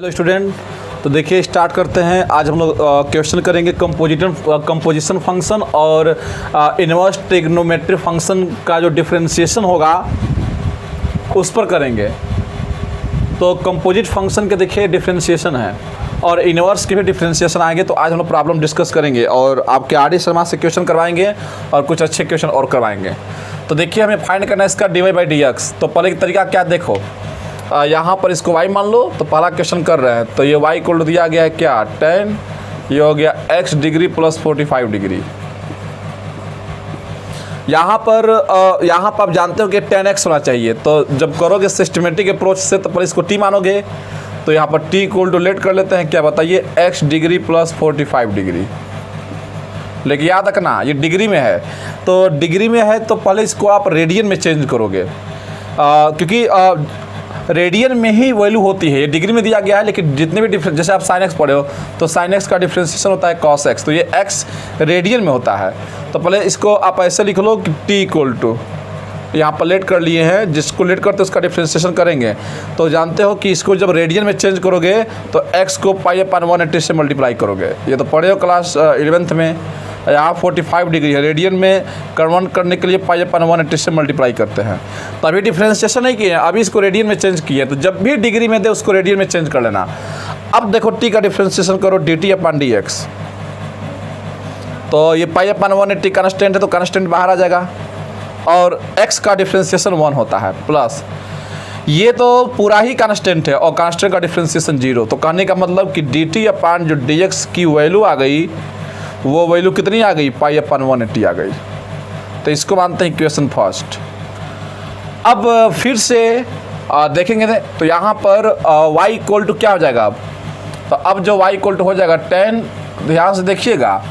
Hello student, तो देखिए start करते हैं। आज हम लोग क्वेश्चन करेंगे कंपोजिशन फंक्शन और इनवर्स ट्रिग्नोमेट्री फंक्शन का जो डिफरेंशिएशन होगा उस पर करेंगे। तो कंपोजिट फंक्शन के देखिए डिफरेंशिएशन है और इनवर्स के भी डिफरेंशिएशन आएंगे। तो आज हम लोग प्रॉब्लम डिस्कस करेंगे और आपके आर डी शर्मा से क्वेश्चन करवाएंगे और कुछ अच्छे क्वेश्चन और करवाएंगे। तो देखिए हमें फाइंड करना है इसका dy बाई डी एक्स। तो पहले तरीका क्या देखो, यहाँ पर इसको y मान लो। तो पहला क्वेश्चन कर रहे हैं तो ये y इक्वल टू दिया गया है क्या 10, ये हो गया x डिग्री प्लस 45 डिग्री। यहाँ पर आप जानते हो कि 10x होना चाहिए। तो जब करोगे सिस्टमेटिक अप्रोच से तो पहले इसको t मानोगे। तो यहाँ पर t इक्वल टू लेट कर लेते हैं, क्या बताइए, x डिग्री प्लस 45 डिग्री। लेकिन याद रखना ये डिग्री में है, तो डिग्री में है तो पहले इसको आप रेडियन में चेंज करोगे, क्योंकि रेडियन में ही वैल्यू होती है। ये डिग्री में दिया गया है, लेकिन जितने भी डिफरेंस, जैसे आप साइन एक्स पढ़े हो तो साइन एक्स का डिफरेंशिएशन होता है कॉस एक्स, तो ये एक्स रेडियन में होता है। तो पहले इसको आप ऐसे लिख लो कि टी इक्वल टू, यहाँ पर लेट कर लिए हैं, जिसको लेट करते उसका डिफरेंशिएशन करेंगे। तो जानते हो कि इसको जब रेडियन में चेंज करोगे तो एक्स को पाई अपान 180 से मल्टीप्लाई करोगे। ये तो पढ़े हो क्लास 11th में। यहाँ 45 डिग्री है, रेडियन में कन्वर्ट करने के लिए पाई अपान 180 से मल्टीप्लाई करते हैं। तो अभी डिफरेंशिएशन नहीं किए, अभी इसको रेडियन में चेंज किए। तो जब भी डिग्री में दे उसको रेडियन में चेंज कर लेना। अब देखो टी का डिफरेंशिएशन करो D T upon D x. तो ये पाई अपान 180 कांस्टेंट है तो कांस्टेंट बाहर आ जाएगा और एक्स का डिफरेंशिएशन 1 होता है प्लस ये तो पूरा ही कांस्टेंट है और कांस्टेंट का डिफरेंशिएशन 0। तो कहने का मतलब कि डी टी अपान जो डी एक्स की वैल्यू आ गई, वो वैल्यू कितनी आ गई, पाई अपान 180 आ गई। तो इसको मानते हैं इक्वेशन फर्स्ट। अब फिर से देखेंगे तो यहाँ पर y इक्वल टू क्या हो जाएगा। अब जो y इक्वल टू हो जाएगा 10, ध्यान से देखिएगा।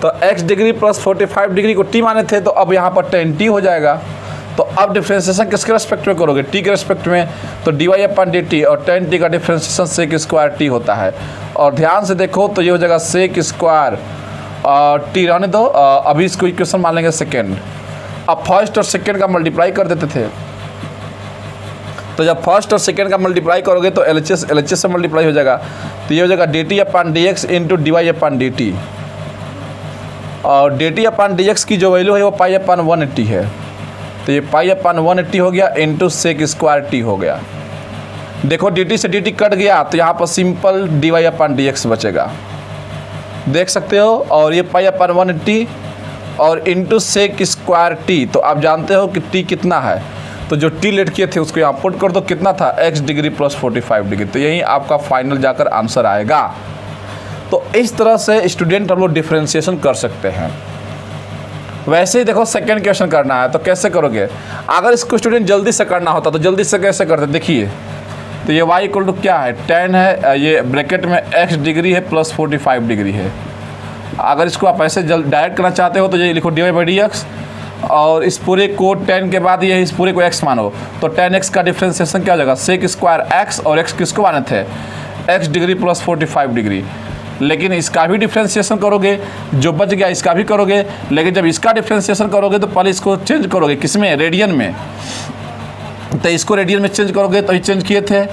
तो x डिग्री प्लस 45 डिग्री को t माने थे, तो अब यहाँ पर 10t हो जाएगा। तो अब डिफरेंशिएशन किसके रेस्पेक्ट में करोगे, t के रेस्पेक्ट में। तो dy अपान dt और 10t का डिफरेंशिएशन सेक स्क्वायर t होता है। और ध्यान से देखो तो ये हो जाएगा सेक स्क्वायर टी रहने दो, अभी इसको इक्वेशन मान लेंगे सेकेंड। अब फर्स्ट और सेकेंड का मल्टीप्लाई कर देते थे। तो जब फर्स्ट और सेकेंड का मल्टीप्लाई करोगे तो एल से मल्टीप्लाई हो जाएगा। तो ये हो जाएगा D T upon D X into D Y upon D T. और D T upon D X की जो वैल्यू है वो पाई अपान 180 है। तो ये पाई अपान 180 हो गया इंटू सेक स्क्वायर टी हो गया। देखो डी टी से डी टी कट गया तो यहाँ पर simple D Y upon D x बचेगा, देख सकते हो। और ये पाई अपान 180 और इंटू सेक स्क्वायर टी। तो आप जानते हो कि टी कितना है, तो जो टी लेट किए थे उसको यहाँ पुट कर दो, कितना था, x डिग्री प्लस 45 डिग्री। तो यही आपका फाइनल जाकर आंसर आएगा। तो इस तरह से स्टूडेंट हम लोग डिफरेंशिएशन कर सकते हैं। वैसे ही देखो सेकेंड क्वेश्चन करना है तो कैसे करोगे। अगर इसको स्टूडेंट जल्दी से करना होता तो जल्दी से कैसे करते, देखिए। तो ये y इक्वल टू क्या है 10 है, ये ब्रैकेट में x डिग्री है प्लस 45 डिग्री है। अगर इसको आप ऐसे डायरेक्ट करना चाहते हो तो ये लिखो dy बाई डी एक्स और इस पूरे को 10 के बाद ये इस पूरे को x मानो। तो 10x का डिफरेंशिएशन क्या हो जाएगा, सेक स्क्वायर x, और x किसको माने थे, x डिग्री प्लस 45 डिग्री। लेकिन इसका भी डिफरेंशिएशन करोगे, जो बच गया इसका भी करोगे। लेकिन जब इसका डिफरेंशिएशन करोगे तो पहले इसको चेंज करोगे किसमें, रेडियन में। तो इसको रेडियन में चेंज करोगे तो ही चेंज किए थे।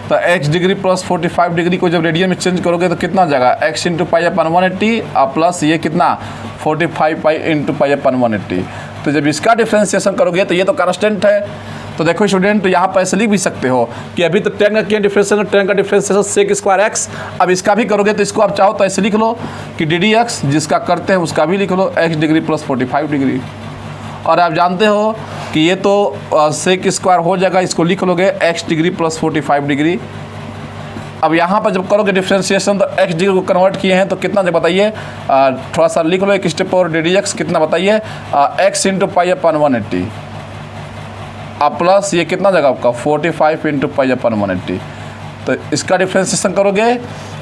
तो x डिग्री प्लस 45 डिग्री को जब रेडियन में चेंज करोगे तो कितना हो जाएगा, x इंटू पाई अपान 180 और प्लस ये कितना 45 पाई इंटू पाई अपान 180। तो जब इसका डिफरेंशिएशन करोगे तो ये तो कांस्टेंट है। तो देखो स्टूडेंट, तो यहाँ पर ऐसे लिख भी सकते हो कि अभी तो 10 का क्या डिफरेंशिएशन, 10 का डिफरेंशिएशन सेक स्क्वायर x। अब इसका भी करोगे तो इसको आप चाहो तो ऐसे लिख लो कि डी डी एक्स, जिसका करते हैं उसका भी लिख लो x डिग्री प्लस 45 डिग्री। और आप जानते हो कि ये तो सेक स्क्वायर हो जाएगा, इसको लिख लोगे x डिग्री प्लस 45 डिग्री। अब यहाँ पर जब करोगे डिफरेंशिएशन तो x डिग्री को कन्वर्ट किए हैं तो कितना जब बताइए, थोड़ा सा लिख लो एक स्टेप और, डी डी एक्स कितना बताइए, x इंटू पाई अपान 180 अब प्लस ये कितना जगह आपका 45 इंटू पाई अपान 180। तो इसका डिफरेंशिएशन करोगे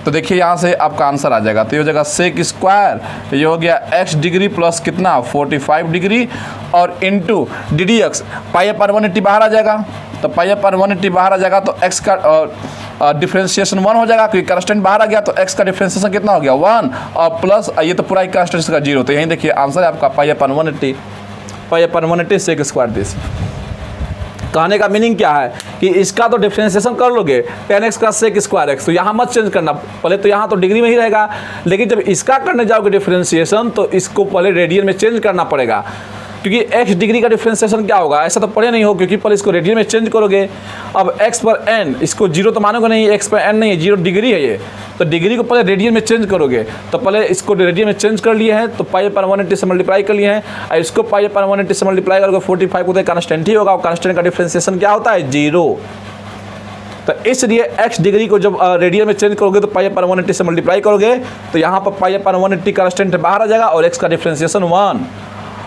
तो देखिए यहाँ से आपका आंसर आ जाएगा। तो ये हो जाएगा सेक स्क्वायर, ये हो गया x डिग्री प्लस कितना 45 डिग्री और इंटू डी डी एक्स, पाई अपान 180 बाहर आ जाएगा। तो पाई अपान 180 बाहर आ जाएगा तो x का डिफरेंशिएशन 1 हो जाएगा, क्योंकि कांस्टेंट बाहर आ गया। तो x का डिफरेंशिएशन कितना हो गया 1 और प्लस ये तो पूरा कांस्टेंट का 0। तो यहीं देखिए आंसर है आपका पाई अपान 180 सेक स्क्वायर दिस। कहने का मीनिंग क्या है कि इसका तो डिफरेंशिएशन कर लोगे tan x का sec स्क्वायर x, तो यहाँ मत चेंज करना, पहले तो यहाँ तो डिग्री में ही रहेगा, लेकिन जब इसका करने जाओगे डिफरेंशिएशन तो इसको पहले रेडियन में चेंज करना पड़ेगा, क्योंकि x डिग्री का डिफरेंशिएशन क्या होगा, ऐसा तो पढ़े नहीं हो, क्योंकि पहले इसको रेडियन में चेंज करोगे। अब x पर n, इसको जीरो तो मानोगे नहीं, x पर n नहीं है, जीरो डिग्री है ये, तो डिग्री को पहले रेडियन में चेंज करोगे, तो पहले इसको रेडियन में चेंज कर लिए हैं तो पाई पर 180 से मल्टीप्लाई कर लिए हैं, और इसको पाई पर 180 से मल्टीप्लाई करोगे 45 को, तो कांस्टेंट ही होगा, और कांस्टेंट का डिफरेंशिएशन क्या होता है, जीरो। तो इसलिए x डिग्री को जब रेडियन में चेंज करोगे तो पाई पर 180 से मल्टीप्लाई करोगे, तो यहाँ पर पाई पर 180 कांस्टेंट बाहर आ जाएगा और x का डिफरेंशिएशन 1,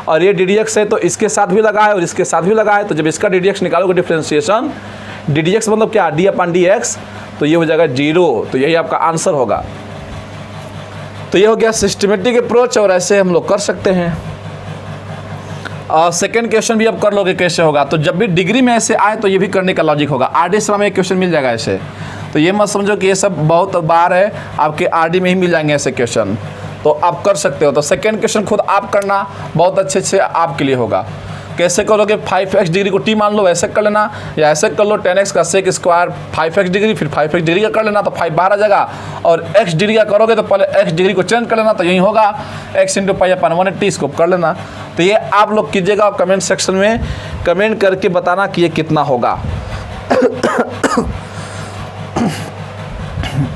और ये ddx है तो इसके साथ भी लगा है और इसके साथ भी लगा है, तो जब इसका ddx निकालोगे डिफरेंशिएशन, ddx मतलब क्या, d अपन dx, तो ये हो जाएगा 0, तो यही आपका आंसर होगा। तो ये हो गया सिस्टमेटिक अप्रोच, और ऐसे हम लोग कर सकते हैं। सेकेंड क्वेश्चन भी अब कर लोगे कैसे होगा, तो जब भी डिग्री में ऐसे आए तो ये भी करने का लॉजिक होगा। RD में एक क्वेश्चन मिल जाएगा ऐसे, तो ये मत समझो कि ये सब बहुत बार है, आपके RD में ही मिल जाएंगे ऐसे क्वेश्चन, तो आप कर सकते हो। तो सेकेंड क्वेश्चन खुद आप करना, बहुत अच्छे से आपके लिए होगा। कैसे करोगे, 5x डिग्री को t मान लो, ऐसे कर लेना, या ऐसे कर लो tan x का sec स्क्वायर 5x डिग्री, फिर 5x डिग्री का कर लेना तो 5 बाहर आ जाएगा, और x डिग्री का करोगे तो पहले x डिग्री को चेंज कर लेना, तो यही होगा x इंटू पाई अपन 180, इसको कर लेना। तो ये आप लोग कीजिएगा, और कमेंट सेक्शन में कमेंट करके बताना कि ये कितना होगा।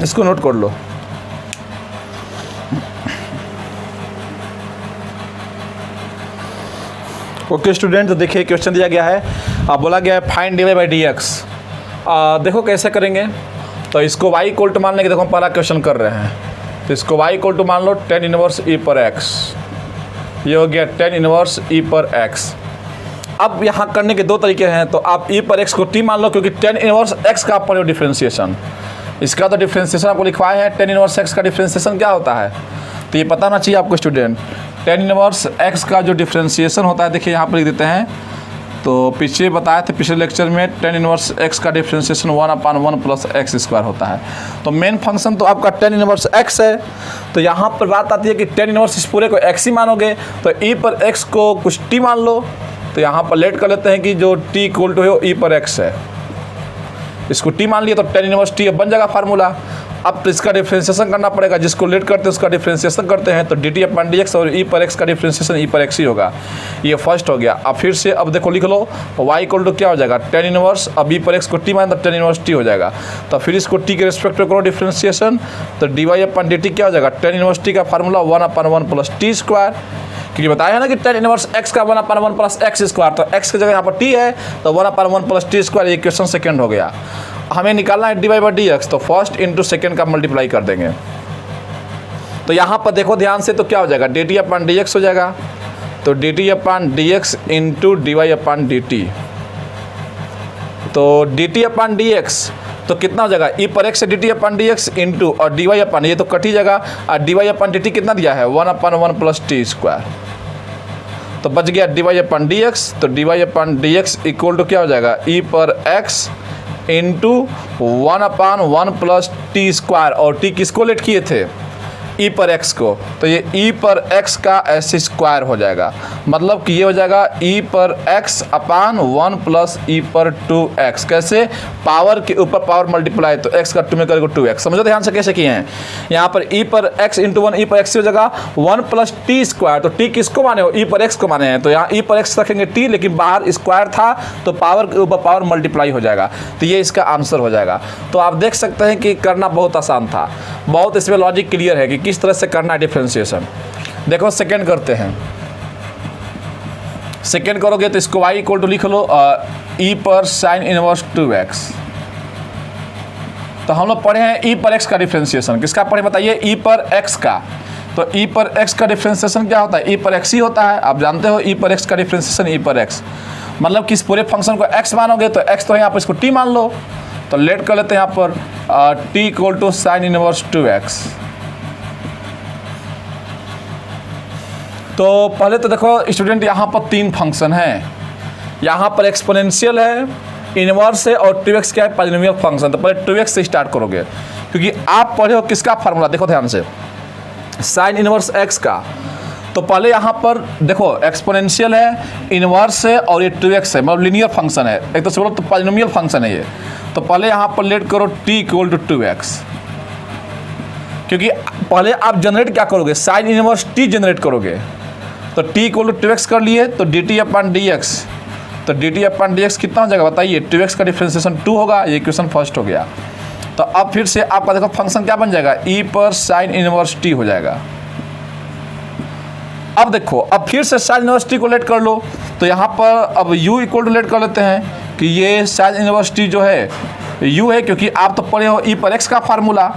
इसको नोट कर लो। ओके स्टूडेंट, तो देखिए क्वेश्चन दिया गया है, बोला गया है फाइंड dy बाई dx। देखो कैसे करेंगे, तो इसको y इक्वल टू मान लेंगे, देखो हम पहला क्वेश्चन कर रहे हैं, तो इसको y इक्वल टू मान लो tan इनवर्स e पर x, ये हो गया tan इनवर्स e पर x। अब यहाँ करने के दो तरीके हैं, तो आप e पर x को t मान लो, क्योंकि tan इनवर्स x का आप पढ़े हो डिफ्रेंशिएशन, इसका तो डिफ्रेंशिएशन आपको लिखवाए हैं, tan इनवर्स x का डिफ्रेंशिएशन क्या होता है, तो ये पता होना चाहिए आपको स्टूडेंट। tan इनवर्स x का जो डिफ्रेंशिएशन होता है, देखिए यहाँ पर लिख देते हैं, तो पीछे बताए थे पिछले लेक्चर में, tan इनवर्स x का डिफ्रेंशिएशन 1/1 प्लस x स्क्वायर होता है। तो मेन फंक्शन तो आपका tan इनवर्स x है, तो यहाँ पर बात आती है कि tan इनवर्स इस पूरे को x ही मानोगे, तो e पर x को कुछ t मान लो, तो यहाँ पर लेट कर लेते हैं कि जो t इक्वल टू है e पर x है, इसको t मान लिया तो tan इनवर्स t बन जाएगा फार्मूला। अब तो इसका डिफ्रेंशिएशन करना पड़ेगा, जिसको लेट करते हैं उसका डिफ्रेंशिएशन करते हैं, तो dt अपन dx, और e पर x का डिफ्रेंशिएशन e पर x ही होगा, ये फर्स्ट हो गया। अब फिर से अब देखो लिख लो, y इक्वल टू क्या हो जाएगा, tan इनवर्स, अब e पर x को t मान तो tan इनवर्स t हो जाएगा, तो फिर इसको t के रिस्पेक्ट में करो डिफ्रेंशिएशन, तो dy अपन dt क्या हो जाएगा, tan इनवर्स t का फार्मूला 1/1 प्लस t स्क्वायर, क्योंकि बताया ना कि tan इनवर्स x का 1/1 प्लस x स्क्वायर, तो x की जगह यहाँ पर t है, तो 1/1 प्लस t स्क्वायर, ये क्वेश्चन सेकेंड हो गया। हमें निकालना है dy बाई dx, तो फर्स्ट इंटू सेकेंड का मल्टीप्लाई कर देंगे, तो यहाँ पर देखो ध्यान से, तो क्या हो जाएगा, dt अपन dx हो जाएगा, तो dt अपन dx इंटू dy अपन dt, तो dt अपन dx तो कितना हो जाएगा, e पर x से dt अपन dx इंटू और dy अपन, ये तो कट ही जाएगा, और dy अपन dt कितना दिया है 1/1 प्लस t स्क्वायर, तो बच गया dy अपन dx, तो dy upon dx equal to क्या हो जाएगा, e पर x into 1/1 plus t square, और टी किसको लेट किए थे, e पर x को, तो ये e पर x का s स्क्वायर हो जाएगा, मतलब कि ये हो जाएगा e पर x अपान 1 प्लस e पर 2x, कैसे, पावर के ऊपर पावर मल्टीप्लाई, तो x का 2 में करेगा 2x, समझो ध्यान से कैसे किए हैं। यहाँ पर e पर x इंटू 1 e पर x हो जाएगा 1 प्लस टी स्क्वायर, तो t किसको माने हो, e पर x को माने हैं, तो यहाँ e पर x रखेंगे t, लेकिन बाहर स्क्वायर था तो पावर के ऊपर पावर मल्टीप्लाई हो जाएगा, तो ये इसका आंसर हो जाएगा। तो आप देख सकते हैं कि करना बहुत आसान था, बहुत इसमें लॉजिक क्लियर है कि किस तरह से करना है डिफरेंशिएशन। देखो सेकेंड करते हैं, सेकेंड करोगे तो इसको y इक्वल टू लिख लो e पर साइन इनवर्स 2x, तो हम लोग पढ़े हैं e पर x का डिफरेंशिएशन, किसका पढ़े बताइए, e पर x का, तो e पर x का डिफरेंशिएशन क्या होता है, e पर x ही होता है, आप जानते हो e पर x का डिफरेंशिएशन e पर x, मतलब कि इस पूरे फंक्शन को x मानोगे तो x तो यहाँ पर इसको t मान लो, तो लेट कर लेते हैं यहाँ पर t equal to sine inverse 2x। तो पहले तो देखो स्टूडेंट, यहाँ पर तीन फंक्शन हैं, यहाँ पर एक्सपोनेंशियल है, इनवर्स है, और 2x क्या है, पॉलिनोमियल फंक्शन, तो पहले 2x से स्टार्ट करोगे, क्योंकि आप पढ़े हो किसका फार्मूला, देखो ध्यान से, साइन इनवर्स x का, तो पहले यहाँ पर देखो एक्सपोनेंशियल है, इनवर्स है और ये 2x है, मतलब लीनियर फंक्शन है, एक तो से बोलो तो पॉलिनोमियल फंक्शन है ये। तो पहले यहाँ पर लेट करो t इक्वल टू 2x, क्योंकि पहले आप जनरेट क्या करोगे, साइन इनवर्स t जनरेट करोगे। तो t इक्वल टू 2x कर लिए तो dt अपॉन dx, तो dt अपॉन dx कितना हो जाएगा बताइए, 2x का डिफरेंशिएशन 2 होगा, ये इक्वेशन फर्स्ट हो गया। तो अब फिर से आपका देखो फंक्शन क्या बन जाएगा, e पर साइन इनवर्स t हो जाएगा। अब देखो अब फिर से साइन इनवर्स t को लेट कर लो, तो यहाँ पर अब u इक्वल टू लेट कर लेते हैं कि ये साइन इनवर्स t जो है u है, क्योंकि आप तो पढ़े हो e पर x का फार्मूला।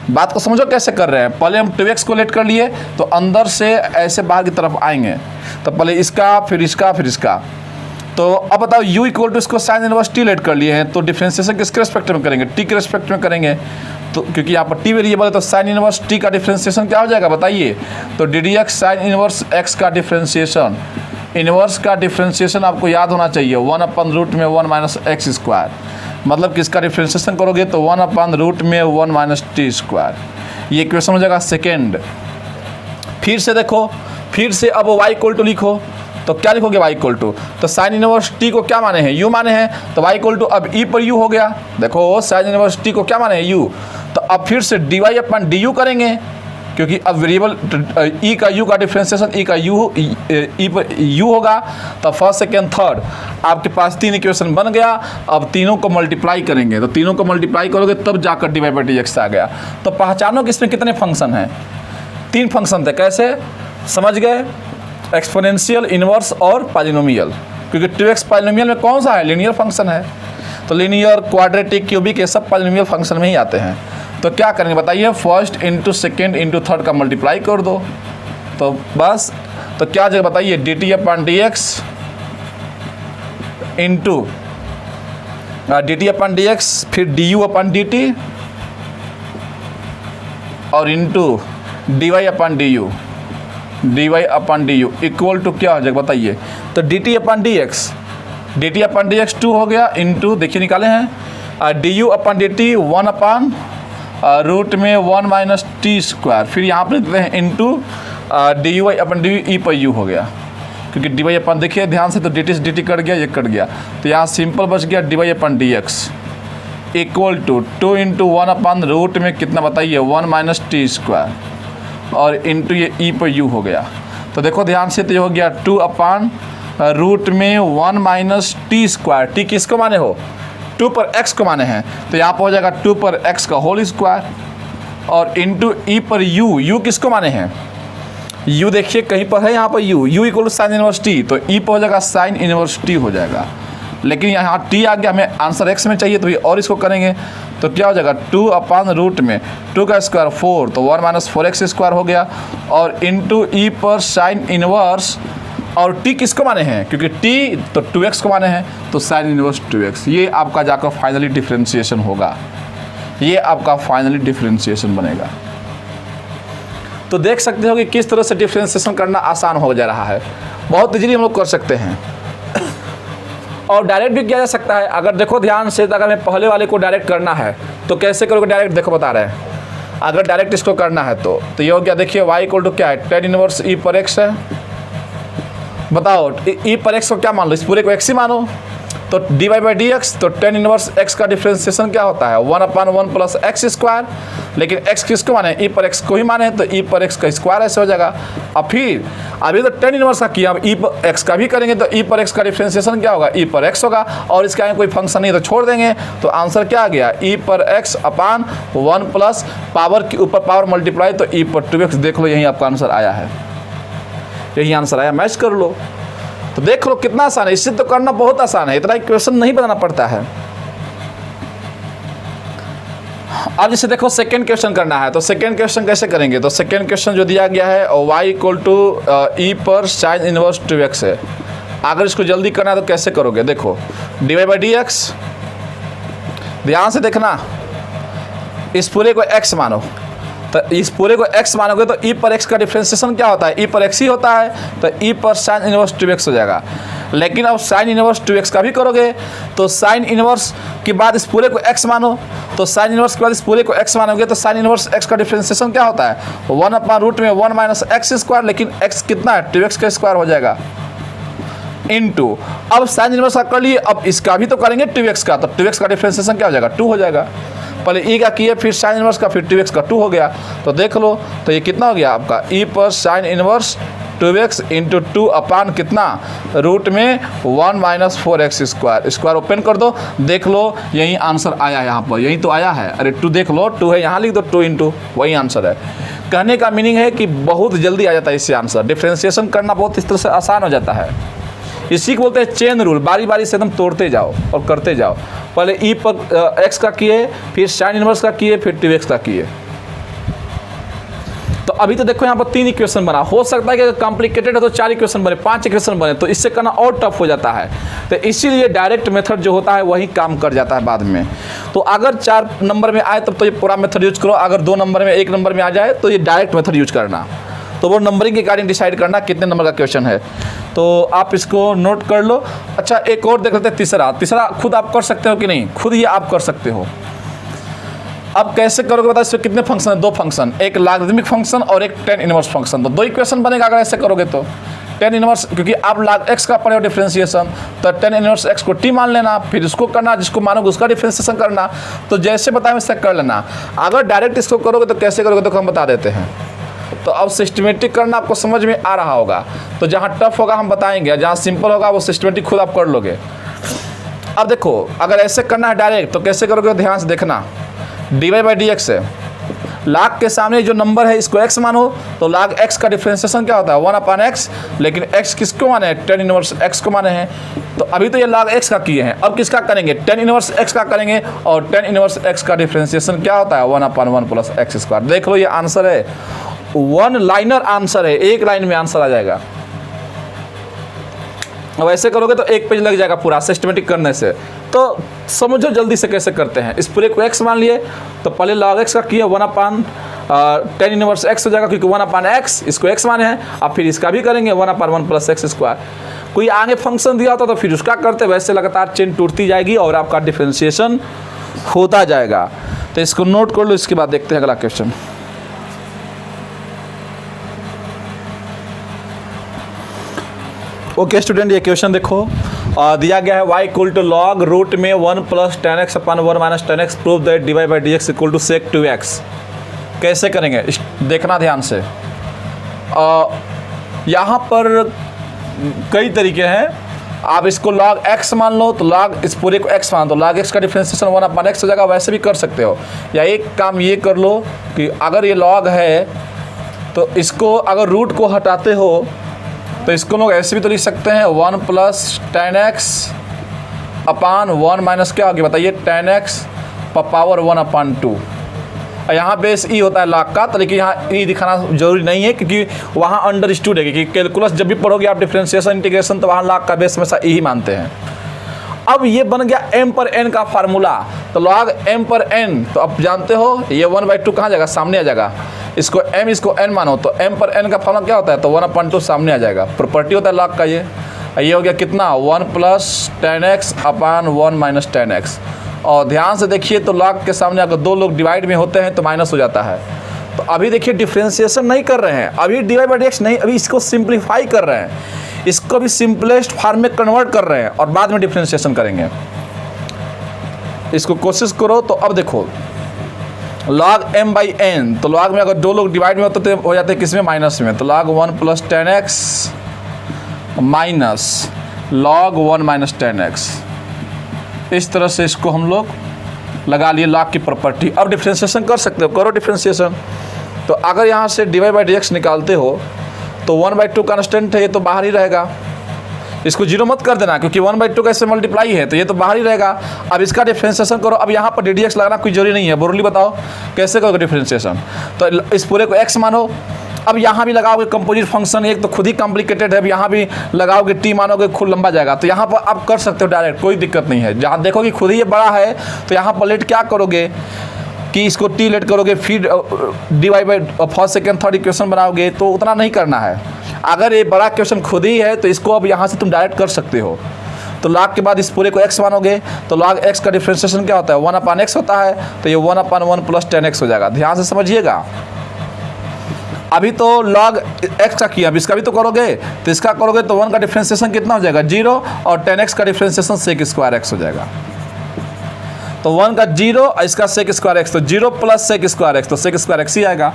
बात को समझो कैसे कर रहे हैं, पहले हम 2x को लेट कर लिए तो अंदर से ऐसे बाहर की तरफ आएंगे, तो पहले इसका फिर इसका फिर इसका। तो अब बताओ u इक्वल टू इसको साइन इनवर्स t लेट कर लिए हैं, तो डिफरेंशिएशन किसके रेस्पेक्ट में करेंगे, t के रेस्पेक्ट में करेंगे। तो क्योंकि यहाँ पर t वेरिएबल है तो साइन इनवर्स t का डिफरेंशिएशन क्या हो जाएगा बताइए, तो ddx साइन इनवर्स x का डिफरेंशिएशन, इनवर्स का डिफरेंशिएशन आपको याद होना चाहिए 1 अपन रूट में 1 माइनस एक्स स्क्वायर, मतलब किसका डिफरेंशिएशन करोगे तो 1 अपन रूट में 1 माइनस टी स्क्वायर। ये इक्वेशन हो जाएगा सेकेंड। फिर से देखो, फिर से अब y इक्वल टू लिखो, तो क्या लिखोगे y इक्वल टू, तो साइन इनवर्स t को क्या माने हैं, u माने हैं, तो y इक्वल टू अब e पर u हो गया। देखो साइन इनवर्स t को क्या माने हैं, u, तो अब फिर से dy अपन du करेंगे, क्योंकि अब वेरिएबल e का u का डिफरेंशिएशन e का u e पर u होगा। तो फर्स्ट सेकेंड थर्ड आपके पास 3 इक्वेशन बन गया। अब तीनों को मल्टीप्लाई करेंगे, तो तीनों को मल्टीप्लाई करोगे तब जाकर dy बाई dx आ गया। तो पहचानो कि इसमें कितने फंक्शन हैं, 3 फंक्शन थे। कैसे समझ गए, एक्सपोनेंशियल, इनवर्स और पॉलिनोमियल, क्योंकि 2x पॉलिनोमियल में कौन सा है, लीनियर फंक्शन है। तो लीनियर, क्वाड्रेटिक, क्यूबिक ये सब पॉलिनोमियल फंक्शन में ही आते हैं। तो क्या करेंगे बताइए, first into second into third का मल्टीप्लाई कर दो, तो बस। तो क्या जगह बताइए, dt upon dx into dt upon dx, फिर du अपॉन dt और into dy upon du, dy upon du equal to क्या हो जाएगा बताइए, तो dt अपॉन dx 2 हो गया, इंटू देखिए निकाले हैं du upon dt 1 upon root में 1 माइनस टी स्क्वायर, फिर यहाँ पर देते हैं into D y upon D E पर यू हो गया, क्योंकि डी वाई अपन देखिए ध्यान से, तो डी टी से डी टी कट गया, ये कट गया, तो यहाँ सिंपल बच गया d y upon d x equal to 2 into 1 upon root में कितना बताइए 1 माइनस टी स्क्वायर और इंटू ये ई पर यू हो गया। तो देखो ध्यान से, तो ये हो गया 2 अपन रूट में 1 माइनस टी स्क्वायर, टी किसको माने हो, 2 पर x को माने हैं, तो यहाँ पर हो जाएगा 2 पर x का होल स्क्वायर और इंटू ई पर u किसको माने हैं, u देखिए कहीं पर है यहाँ पर u equal to sine inverse t, तो ई पर हो जाएगा साइन इनवर्स t हो जाएगा। लेकिन यहाँ t आ गया, हमें आंसर x में चाहिए, तो ये और इसको करेंगे तो क्या हो जाएगा 2 अपन रूट में 2 का स्क्वायर 4, तो 1 माइनस 4x स्क्वायर हो गया और इंटू ई पर साइन इनवर्स, और t किसको माने हैं, क्योंकि t तो 2x को माने हैं, तो साइन इनवर्स 2x। ये आपका जाकर फाइनली डिफरेंशिएशन होगा, ये आपका फाइनली डिफरेंशिएशन बनेगा। तो देख सकते हो कि किस तरह से डिफरेंशिएशन करना आसान हो जा रहा है, बहुत इजीली हम लोग कर सकते हैं और डायरेक्ट भी किया जा सकता है। अगर देखो ध्यान से, अगर हमें पहले वाले को डायरेक्ट करना है तो कैसे करोगे डायरेक्ट, देखो बता रहे हैं। अगर डायरेक्ट इसको करना है तो ये हो गया, देखिए y इक्वल टू क्या है, tan इनवर्स e पर x है। बताओ e पर x को क्या मान लो, इस पूरे को x ही मानो, तो dy बाई dx, तो tan इनवर्स x का डिफरेंशिएशन क्या होता है 1 अपन 1 प्लस एक्स स्क्वायर, लेकिन x किसको माने, e पर x को ही माने, तो e पर x का स्क्वायर ऐसे हो जाएगा। अब फिर अभी तो tan इनवर्स का किया, अब e पर x का भी करेंगे तो e पर x का डिफरेंशिएशन क्या होगा, e पर x होगा, और इसके आगे कोई फंक्शन नहीं तो छोड़ देंगे, तो आंसर क्या आ गया e पर x अपान 1 प्लस पावर के ऊपर पावर मल्टीप्लाई, तो e पर 2x। देख लो यही आपका आंसर आया है, यही आंसर आया, मैच कर लो। तो देख लो कितना आसान है, इससे तो करना बहुत आसान है, इतना इक्वेशन नहीं बनाना पड़ता है। अब जैसे देखो सेकेंड क्वेश्चन करना है, तो सेकेंड क्वेश्चन कैसे करेंगे, तो सेकेंड क्वेश्चन जो दिया गया है और y इक्वल टू ई पर साइन इनवर्स 2x है। अगर इसको जल्दी करना है तो कैसे करोगे, देखो d y by d x, ध्यान से देखना, इस पूरे को x मानो, तो इस पूरे को x मानोगे तो e पर x का डिफरेंशिएशन क्या होता है, e पर x ही होता है, तो e पर साइन इनवर्स 2x हो जाएगा। लेकिन अब साइन इनवर्स 2x का भी करोगे तो साइन इनवर्स के बाद इस पूरे को x मानो, तो साइन इनवर्स के बाद इस पूरे को x मानोगे तो साइन इनवर्स x का डिफरेंशिएशन क्या होता है 1/रूट में 1 माइनस एक्स स्क्वायर, लेकिन x कितना है 2x का स्क्वायर हो जाएगा इनटू। अब साइन इनवर्स का कर लिए, अब इसका भी तो करेंगे 2x का, तो 2x का डिफरेंशिएशन क्या हो जाएगा 2 हो जाएगा। पहले e का किए फिर साइन इनवर्स का फिर 2x का 2 हो गया, तो देख लो तो ये कितना हो गया आपका e पर साइन इनवर्स 2x इंटू 2 अपान कितना रूट में 1 minus 4x square. Square open कर दो, देख लो यही आंसर आया है, यहाँ पर यही तो आया है। अरे 2 देख लो 2 है यहाँ लिख दो 2 इंटू, वही आंसर है। कहने का मीनिंग है कि बहुत जल्दी आ जाता है इससे आंसर, डिफ्रेंशिएशन करना बहुत इस तरह से आसान हो जाता है। इसी को बोलते हैं चेन रूल, बारी बारी से एकदम तोड़ते जाओ और करते जाओ। पहले e पर x का किए फिर साइन इनवर्स का किए फिर 2x का किए। तो अभी तो देखो यहाँ पर 3 इक्वेशन बना, हो सकता है कि अगर कॉम्प्लिकेटेड है तो 4 इक्वेशन बने, 5 इक्वेशन बने, तो इससे करना और टफ हो जाता है। तो इसीलिए डायरेक्ट मेथड जो होता है वही काम कर जाता है बाद में। तो अगर 4 नंबर में आए तब तो ये पूरा मेथड यूज करो, अगर 2 नंबर में 1 नंबर में आ जाए तो ये डायरेक्ट मेथड यूज करना। तो वो नंबरिंग के अकॉर्डिंग डिसाइड करना कितने नंबर का क्वेश्चन है, तो आप इसको नोट कर लो। अच्छा एक और देख लेते हैं, तीसरा खुद आप कर सकते हो कि नहीं, खुद ये आप कर सकते हो। अब कैसे करोगे बताओ, इसमें कितने फंक्शन है 2 फंक्शन, एक लॉगरिथमिक फंक्शन और एक tan इनवर्स फंक्शन, तो 2 इक्वेशन बनेगा अगर ऐसे करोगे तो। tan इनवर्स क्योंकि आप log x का पढ़े हो डिफरेंशिएशन, तो tan इनवर्स x को t मान लेना, फिर इसको करना, जिसको मानोगे उसका डिफरेंशिएशन करना। तो जैसे बताएं वैसे कर लेना। अगर डायरेक्ट इसको करोगे तो कैसे करोगे तो हम बता देते हैं। तो अब सिस्टमेटिक करना आपको समझ में आ रहा होगा, तो जहाँ टफ होगा हम बताएंगे, जहाँ सिंपल होगा वो सिस्टमेटिक खुद आप कर लोगे। अब देखो अगर ऐसे करना है डायरेक्ट तो कैसे करोगे, ध्यान से देखना। dy/dx है, log के सामने जो नंबर है इसको x मानो, तो log x का डिफरेंशिएशन क्या होता है 1/x, लेकिन x किसको माने हैं tan इनवर्स x को माने हैं। तो अभी तो ये log x का किए हैं, अब किसका करेंगे tan इनवर्स x का करेंगे, और tan इनवर्स x का डिफरेंशिएशन क्या होता है 1/1 प्लस x स्क्वायर। देख लो ये आंसर है, 1 लाइनर आंसर है, 1 लाइन में आंसर आ जाएगा। अब ऐसे करोगे तो 1 पेज लग जाएगा पूरा सिस्टमेटिक करने से। तो समझो जल्दी से कैसे करते हैं। इस पूरे को x मान लिए तो पहले log x का किए 1/tan इनवर्स x हो जाएगा, क्योंकि 1/x इसको x माने हैं। अब फिर इसका भी करेंगे 1/1 प्लस x स्क्वायर। कोई आगे फंक्शन दिया होता तो फिर उसका करते, वैसे लगातार चेन टूटती जाएगी और आपका डिफरेंशिएशन होता जाएगा। तो इसको नोट कर लो, इसके बाद देखते हैं अगला क्वेश्चन। ओके स्टूडेंट, ये क्वेश्चन देखो दिया गया है y equal to log root में 1 plus tan x upon 1 minus tan x, prove that dy/dx equal to sec 2x। कैसे करेंगे देखना ध्यान से। यहाँ पर कई तरीके हैं, आप इसको log x मान लो तो log इस पूरे को x मान दो, log x का डिफरेंशिएशन 1/x हो जाएगा। वैसे भी कर सकते हो, या एक काम ये कर लो कि अगर ये log है तो इसको अगर रूट को हटाते हो तो इसको लोग ऐसे भी तो लिख सकते हैं 1 प्लस tan x अपान 1 माइनस क्या होगी बताइए tan x पावर 1/2। यहाँ बेस ई होता है log का, तो लेकिन यहाँ ई दिखाना जरूरी नहीं है, क्योंकि वहाँ अंडरस्टूड है कि कैलकुलस जब भी पढ़ोगे आप डिफरेंशिएशन इंटीग्रेशन तो वहाँ log का बेस हमेशा ई ही मानते हैं। अब ये बन गया m पर n का फार्मूला, तो log m पर n, तो अब जानते हो ये 1/2 कहाँ जाएगा, सामने आ जाएगा। इसको m इसको n मानो तो m पर n का फार्मूला क्या होता है, तो 1/2 सामने आ जाएगा। प्रॉपर्टी होता है log का। ये हो गया कितना 1 प्लस tan x अपान 1 माइनस tan x। और ध्यान से देखिए तो log के सामने अगर 2 लोग डिवाइड में होते हैं तो माइनस हो जाता है। तो अभी देखिए डिफरेंशिएशन नहीं कर रहे हैं, अभी dy/dx नहीं, अभी इसको सिंप्लीफाई कर रहे हैं, इसको भी सिंपलेस्ट फॉर्म में कन्वर्ट कर रहे हैं और बाद में डिफरेंशिएशन करेंगे। इसको कोशिश करो। तो अब देखो log m/n, तो log में अगर 2 लोग डिवाइड में होते तो हो जाते हैं किस में, माइनस में। तो log 1 plus tan x minus log 1 minus tan x, इस तरह से इसको हम लोग लगा लिए log की प्रॉपर्टी। अब डिफरेंशिएशन कर सकते हो, करो डिफरेंशिएशन। तो अगर यहाँ से dy/dx निकालते हो तो 1/2 कांस्टेंट है, ये तो बाहर ही रहेगा। इसको जीरो मत कर देना, क्योंकि 1/2 का इससे मल्टीप्लाई है तो ये तो बाहर ही रहेगा। अब इसका डिफरेंशिएशन करो। अब यहाँ पर ddx लगाना कोई जरूरी नहीं है, बोरली बताओ कैसे करोगे डिफरेंशिएशन। तो इस पूरे को x मानो, अब यहाँ भी लगाओगे कंपोजिट फंक्शन, एक तो खुद ही कॉम्प्लिकेटेड है, अब यहाँ भी लगाओगे t मानोगे, खुद लंबा जाएगा। तो यहाँ पर आप कर सकते हो डायरेक्ट, कोई दिक्कत नहीं है। जहाँ देखोगे खुद ही ये बड़ा है तो यहाँ पर लेट क्या करोगे कि इसको t लेट करोगे, फिर dy/फर्स्ट सेकेंड थर्ड इक्वेशन बनाओगे, तो उतना नहीं करना है। अगर ये बड़ा क्वेश्चन खुद ही है तो इसको अब यहाँ से तुम डायरेक्ट कर सकते हो। तो log के बाद इस पूरे को x मानोगे तो log x का डिफरेंशिएशन क्या होता है 1/x होता है, तो ये 1/1 + 10x हो जाएगा। ध्यान से समझिएगा, अभी तो log x का किया, अब इसका भी तो करोगे, तो इसका करोगे तो 1 का डिफरेंशिएशन कितना हो जाएगा 0 और 10x का डिफरेंशिएशन sec² x हो जाएगा। तो 1 का 0 और इसका sec² x, तो 0 + sec² x, तो sec² x ही आएगा।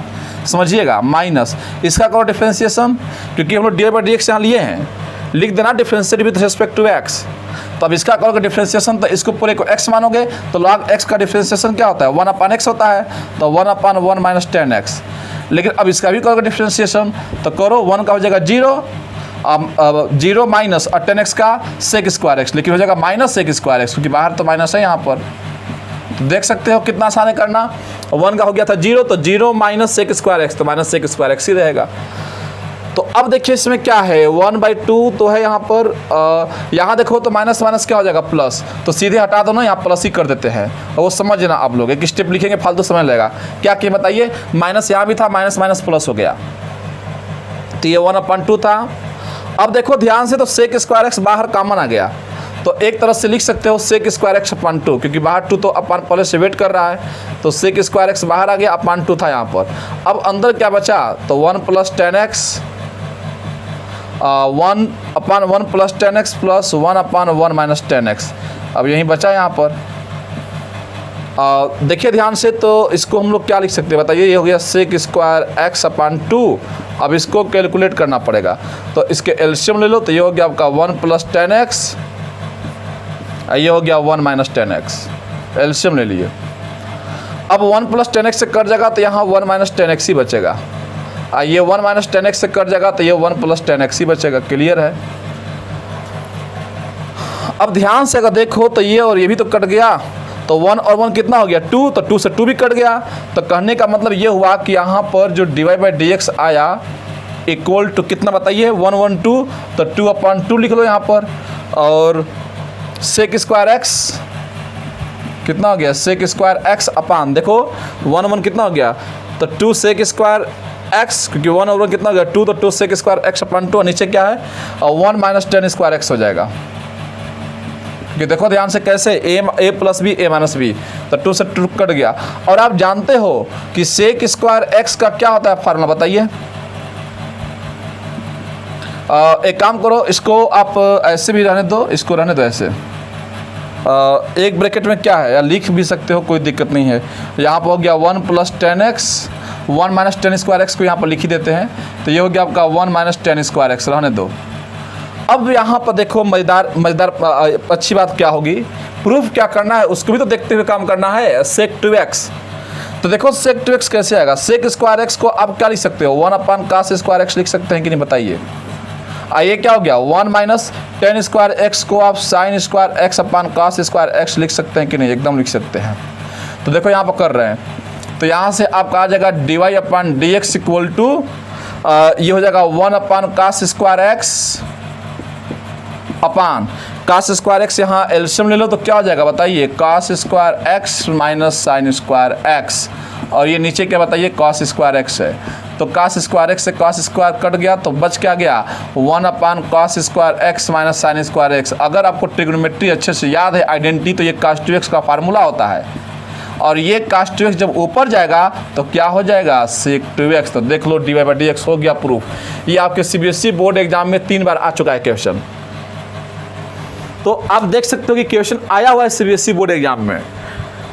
समझिएगा, माइनस इसका करो डिफरेंशिएशन, क्योंकि हम लोग dy/dx यहाँ लिए हैं, लिख देना differentiate with respect to x। तो अब इसका करोगे डिफरेंशिएशन, तो इसको पूरे को x मानोगे तो log x का डिफरेंशिएशन क्या होता है 1/x होता है, तो 1/1 - 10x। लेकिन अब इसका भी करोगे डिफरेंशिएशन, तो करो 1 का हो जाएगा 0, अब 0 माइनस और 10x का sec²x, लेकिन हो जाएगा -sec²x, क्योंकि बाहर तो माइनस है यहाँ पर। तो देख सकते हो कितना आसान है करना। 1 का हो गया था 0, तो 0 - sec²x, तो -sec² ही रहेगा। तो अब देखिए इसमें क्या है 1/2 तो है यहाँ पर, यहाँ देखो तो माइनस माइनस क्या हो जाएगा प्लस, तो सीधे हटा दो ना, यहाँ प्लस ही कर देते हैं। और वो समझना आप लोग, एक स्टेप लिखेंगे फालतू समय लगेगा। क्या कि बताइए, माइनस यहाँ भी था, माइनस माइनस प्लस हो गया, तो ये 1/2 था। अब देखो ध्यान से, तो sec² x बाहर कॉमन आ गया, तो एक तरह से लिख सकते हो sec² x/2, क्योंकि बाहर 2 तो अपन पहले से वेट कर रहा है, तो sec² x बाहर आ गया, 2 था यहाँ पर। अब अंदर क्या बचा, तो 1 + 10x 1/1 + 10x + 1/1 - 10x, अब यही बचा यहाँ पर। देखिए ध्यान से, तो इसको हम लोग क्या लिख सकते हैं बताइए, ये हो गया sec² x/2। अब इसको कैलकुलेट करना पड़ेगा, तो इसके एलसीएम ले लो, तो ये हो गया आपका 1 + 10x, ये हो गया 1 - 10x, एलसीएम ले लिए। अब 1 + 10x से कट जाएगा, तो यहाँ 1 - 10x ही बचेगा। ये 1 - 10x से कट जाएगा, तो ये 1 + 10x ही बचेगा। क्लियर है। अब ध्यान से अगर देखो तो ये और ये भी तो कट गया, तो 1 और 1 कितना हो गया 2, तो 2 से 2 भी कट गया। तो कहने का मतलब ये हुआ कि यहाँ पर जो dy/dx आया इक्वल टू कितना बताइए 112, तो 2/2 लिख लो यहाँ पर, और sec² x कितना हो गया sec² x अपान, देखो 1 कितना हो गया, तो 2 sec² x, क्योंकि 1 और 1 कितना हो गया 2, तो 2 sec² x/2, और नीचे क्या है 1 - 10² x हो जाएगा। क्योंकि देखो ध्यान से कैसे a + b a - b, तो 2 से 2 कट गया। और आप जानते हो कि sec² x का क्या होता है फार्मूला बताइए। एक काम करो, इसको आप ऐसे भी रहने दो, इसको रहने दो ऐसे। एक ब्रैकेट में क्या है, या लिख भी सकते हो, कोई दिक्कत नहीं है। यहाँ पर हो गया 1 + 10x 1 - 10² x को यहाँ पर लिख ही देते हैं, तो ये हो गया आपका 1 - 10² x, रहने दो। अब यहाँ पर देखो मज़ेदार अच्छी बात क्या होगी, प्रूफ क्या करना है उसको भी तो देखते हुए काम करना है। sec2x, तो देखो sec2x कैसे आएगा, sec² x को आप क्या लिख सकते हो 1/cos² x लिख सकते हैं कि नहीं बताइए। ये क्या हो गया 1 - 10² x को आप sin² x/cos² x लिख सकते हैं कि नहीं, एकदम लिख सकते हैं। तो देखो यहाँ पर कर रहे हैं, तो यहाँ से आपका आ जाएगा dy/dx इक्वल टू ये हो जाएगा 1/cos² x अपान cos² x, यहाँ एलसीएम ले लो तो क्या हो जाएगा बताइए cos² x - sin² x, और ये नीचे क्या बताइए cos² x है, तो cos² x से cos² कट गया, तो बच क्या गया 1/cos² x - sin² x। अगर आपको ट्रिग्नोमेट्री अच्छे से याद है आइडेंटिटी, तो ये cos2x का फार्मूला होता है, और ये cos2x जब ऊपर जाएगा तो क्या हो जाएगा sec2x। तो देख लो dy/dx हो गया प्रूफ। ये आपके CBSE बोर्ड एग्जाम में 3 बार आ चुका है क्वेश्चन, तो आप देख सकते हो कि क्वेश्चन आया हुआ है CBSE बोर्ड एग्जाम में,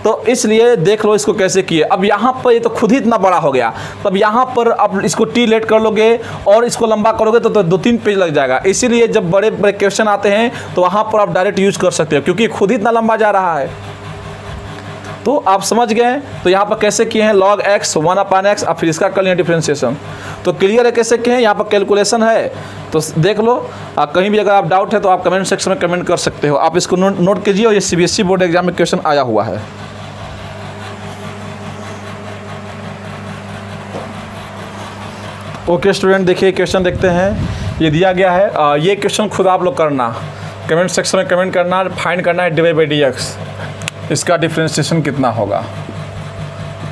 तो इसलिए देख लो इसको कैसे किए। अब यहाँ पर ये तो खुद ही इतना बड़ा हो गया, तो अब यहाँ पर आप इसको टी लेट कर लोगे और इसको लंबा करोगे तो 2-3 पेज लग जाएगा। इसीलिए जब बड़े बड़े क्वेश्चन आते हैं तो वहाँ पर आप डायरेक्ट यूज कर सकते हो, क्योंकि खुद ही इतना लंबा जा रहा है। तो आप समझ गए, तो यहाँ पर कैसे किए हैं log x 1/x, अब फिर इसका कर लिया डिफ्रेंशिएशन। तो क्लियर है कैसे किए हैं, यहाँ पर कैलकुलेशन है, तो देख लो। कहीं भी अगर आप डाउट है तो आप कमेंट सेक्शन में कमेंट कर सकते हो, आप इसको नोट कीजिए, और ये CBSE बोर्ड एग्जाम में क्वेश्चन आया हुआ है। ओके स्टूडेंट, देखिए क्वेश्चन देखते हैं, ये दिया गया है। ये क्वेश्चन खुद आप लोग करना, कमेंट सेक्शन में कमेंट करना, फाइंड करना है dy/dx, इसका डिफ्रेंशिएशन कितना होगा।